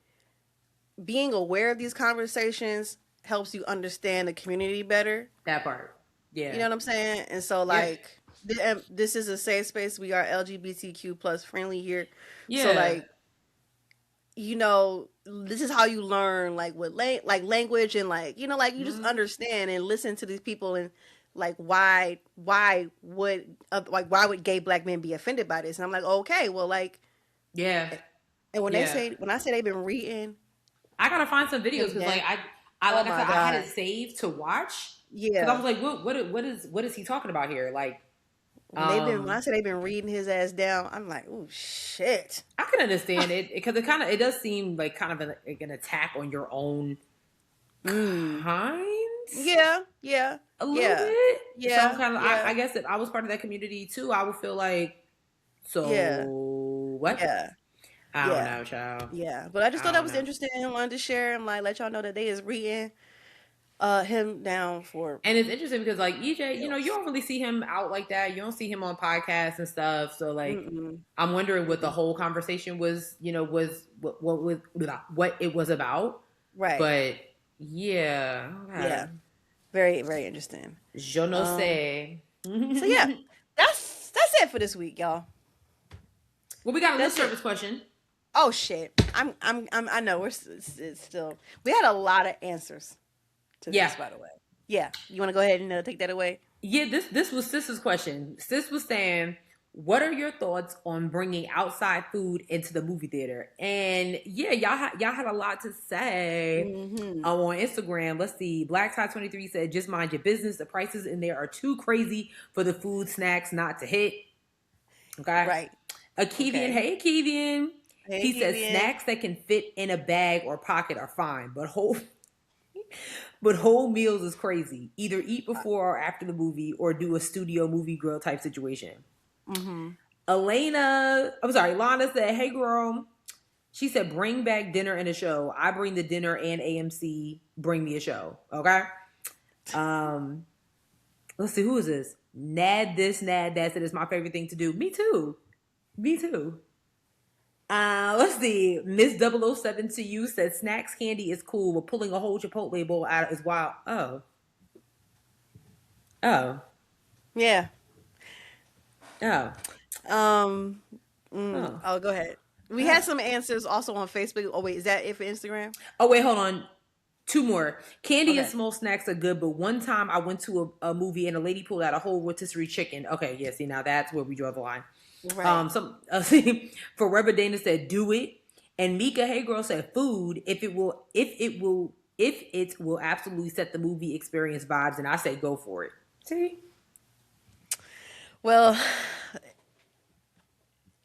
being aware of these conversations helps you understand the community better. That part. Yeah. You know what I'm saying? And so like, this is a safe space. We are LGBTQ+ friendly here. Yeah. So like, you know, this is how you learn like what like language and like, you know, like you just understand and listen to these people and like why would why would gay black men be offended by this? And I'm like, okay, well, like, yeah. And when Yeah. when I say they've been reading, I gotta find some videos because like I Oh like I my said, I had God. it saved to watch. Yeah. Because I was like, what is he talking about here? Like, when I say they've been reading his ass down, I'm like, oh shit. I can understand it because it does seem like kind of an attack on your own kind. Yeah, a little bit. Yeah, so I'm kind of. yeah. I guess if I was part of that community too, I would feel like, so Yeah. what? Yeah. I don't know, child. Yeah, but I just thought that don't was know. interesting and wanted to share and like let y'all know that they is reading him down for. And it's interesting because like EJ, you know, you don't really see him out like that. You don't see him on podcasts and stuff. So like, I'm wondering what the whole conversation was. You know, was what it was about. Right. But yeah. Yeah. Very, very interesting. Je ne sais. So yeah, that's it for this week, y'all. Well, we got a lip service question. Oh shit! I know it's still. We had a lot of answers to this, by the way. Yeah, you want to go ahead and take that away? Yeah, this was Sis's question. Sis was saying, "What are your thoughts on bringing outside food into the movie theater?" And yeah, y'all had a lot to say on Instagram. Let's see. Black Tie 23 said, "Just mind your business. The prices in there are too crazy for the food snacks not to hit." Okay, right. Akivian, hey Akivian. Hey, He says Akivian. snacks that can fit in a bag or pocket are fine, but whole meals is crazy. Either eat before or after the movie, or do a studio movie grill type situation. Lana said, "Hey girl," she said, "Bring back dinner and a show. I bring the dinner and AMC bring me a show." Okay. Let's see, who is this? Nad this, Nad that said it's my favorite thing to do. Me too. Let's see. Miss 007 to you said snacks candy is cool, but pulling a whole Chipotle bowl out is wild. Oh. Yeah. Oh. Oh, go ahead. We had some answers also on Facebook. Oh wait, is that it for Instagram? Oh wait, hold on. Two more. Candy and small snacks are good, but one time I went to a movie and a lady pulled out a whole rotisserie chicken. Okay, yeah, see, now that's where we draw the line. Right. Forever Dana said, "Do it." And Mika Hey Girl said, "Food if it will absolutely set the movie experience vibes." And I say, go for it. See? Well,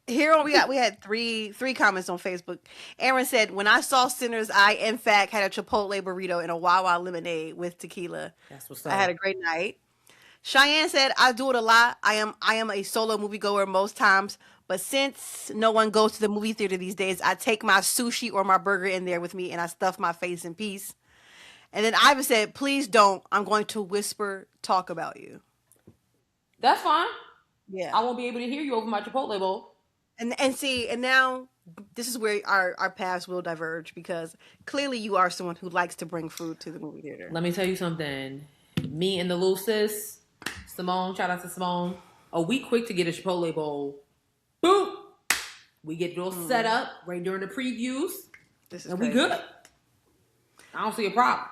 here we had three comments on Facebook. Aaron said, "When I saw Sinners, I in fact had a Chipotle burrito and a Wawa lemonade with tequila. That's what's up. I had a great night." Cheyenne said, "I do it a lot. I am a solo moviegoer most times, but since no one goes to the movie theater these days, I take my sushi or my burger in there with me and I stuff my face in peace." And then Ivan said, "Please don't. I'm going to whisper talk about you." That's fine. Yeah. I won't be able to hear you over my Chipotle bowl. And now this is where our paths will diverge, because clearly you are someone who likes to bring food to the movie theater. Let me tell you something. Me and the little sis, Simone, shout out to Simone. Oh, we quick to get a Chipotle bowl. Boom! We get it all set up right during the previews. This is and crazy. we good. I don't see a problem.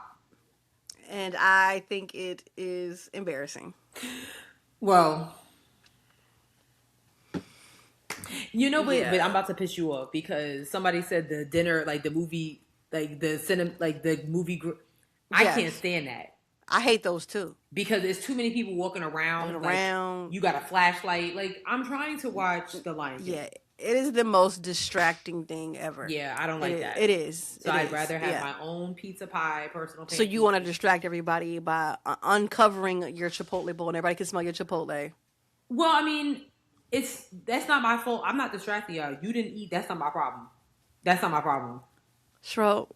And I think it is embarrassing. Well, you know, but I'm about to piss you off because somebody said the dinner, like the movie, like the cinema, like the movie. I can't stand that. I hate those too. Because there's too many people walking around. Like, you got a flashlight. Like, I'm trying to watch The Lion King. Yeah, it is the most distracting thing ever. Yeah, I don't like that. It is. So I'd rather have my own pizza pie, personal. So you want to distract everybody by uncovering your Chipotle bowl and everybody can smell your Chipotle. Well, I mean, that's not my fault. I'm not distracting y'all. You didn't eat. That's not my problem. Shro,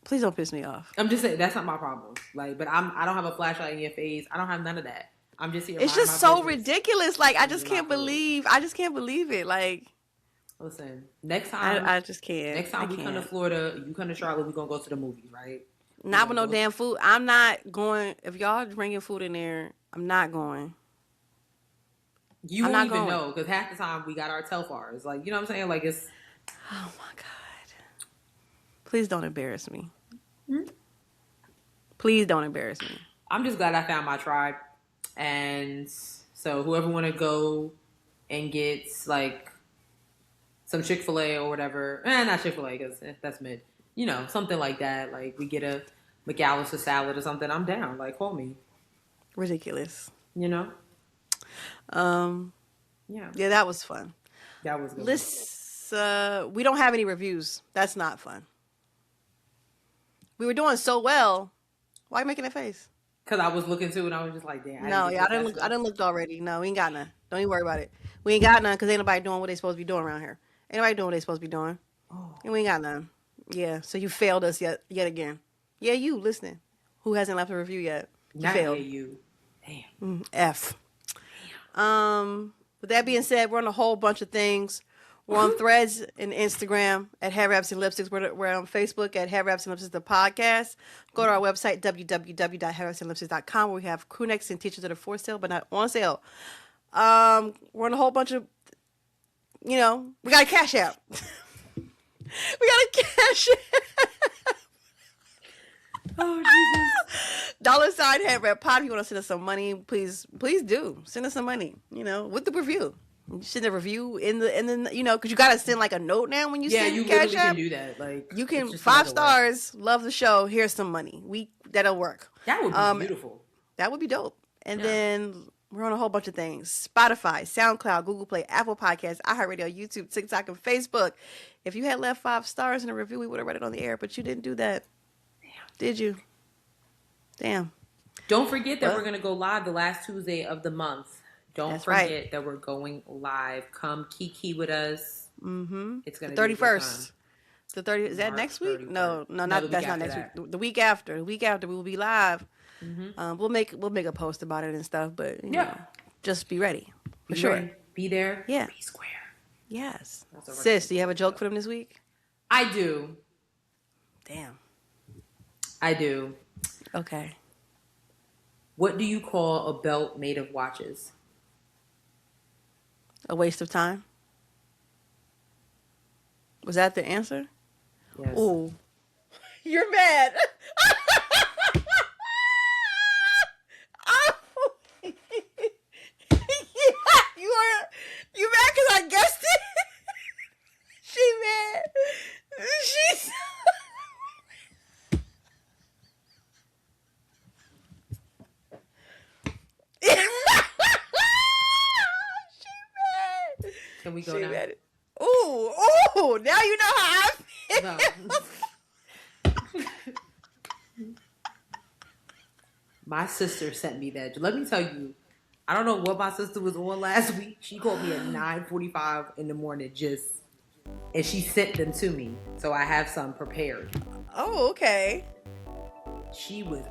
please don't piss me off. I'm just saying that's not my problem. Like, but I don't have a flashlight in your face. I don't have none of that. I'm just here. It's just so ridiculous. Like, I just can't believe it. Like, listen, next time I just can't. Next time we come to Florida, you come to Charlotte, we're gonna go to the movies, right? Not with no damn food. I'm not going. If y'all bringing food in there, I'm not going. You won't even know, because half the time we got our Telfars. Like, you know what I'm saying? Like, it's. Oh my God. Please don't embarrass me. Hmm? Please don't embarrass me. I'm just glad I found my tribe. And so whoever want to go and get like some Chick-fil-A or whatever. Not Chick-fil-A because that's mid. You know, something like that. Like we get a McAllister salad or something. I'm down. Like, call me. Ridiculous. You know? Yeah, that was fun. That was good. We don't have any reviews. That's not fun. We were doing so well. Why are you making that face? Because I was looking too and I was just like, damn. I didn't look already. No, we ain't got none. Don't even worry about it. We ain't got none because ain't nobody doing what they supposed to be doing around here. Ain't nobody doing what they supposed to be doing. Oh. And we ain't got none. Yeah, so you failed us yet again. Yeah, you listening. Who hasn't left a review yet? You Not failed. you. Damn. F. With that being said, we're on a whole bunch of things. We're on Threads and Instagram at Headwraps and Lipsticks. We're on Facebook at Headwraps and Lipsticks, the podcast. Go to our website, www.headwrapsandlipsticks.com, where we have crew necks and t-shirts that are for sale, but not on sale. We're on a whole bunch of, we got a Cash App. We got a Cash App. Oh, Jesus. $Headwrappod. If you want to send us some money, please do. Send us some money, with the review. You send a review in the because you got to send like a note now when you send you Cash literally App. can do that. Like you can it's just 5 another way. stars, love the show, here's some money. That'll work. That would be beautiful. That would be dope. And then we're on a whole bunch of things. Spotify, SoundCloud, Google Play, Apple Podcasts, iHeartRadio, YouTube, TikTok, and Facebook. If you had left 5 stars in a review, we would have read it on the air, but you didn't do that. Damn. Did you? Damn. Don't forget that we're going to go live the last Tuesday of the month. Don't forget that we're going live. Come kiki with us. Mm-hmm. It's going to be 31st. The 30th. Is that March next week? 31st. No, that's not next week. The week after. The week after we will be live. Mm-hmm. We'll make a post about it and stuff, but just be ready. For Be sure. ready. Be there. Yeah. Be square. Yes. Sis, do you have a joke for them this week? I do. Damn. I do. Okay. What do you call a belt made of watches? A waste of time? Was that the answer? Yes. Oh, you're mad. You mad because I guessed it? She mad. She's... Can we go now? Ooh, now you know how I feel. No. My sister sent me that. Let me tell you, I don't know what my sister was on last week. She called me at 9:45 in the morning and she sent them to me. So I have some prepared. Oh, okay.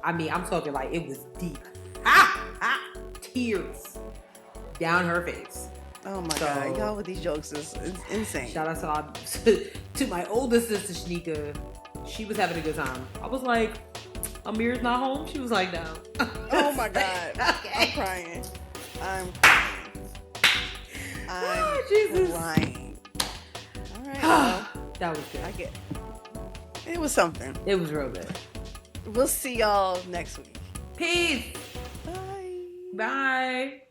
I'm talking like it was deep. Tears down her face. Oh my God, y'all with these jokes is insane. Shout out to my older sister, Shanika. She was having a good time. I was like, Amir's not home? She was like, no. Oh my God. Okay. I'm crying. I'm crying. All right. Well, that was good. I get it. It was something. It was real good. We'll see y'all next week. Peace. Bye. Bye.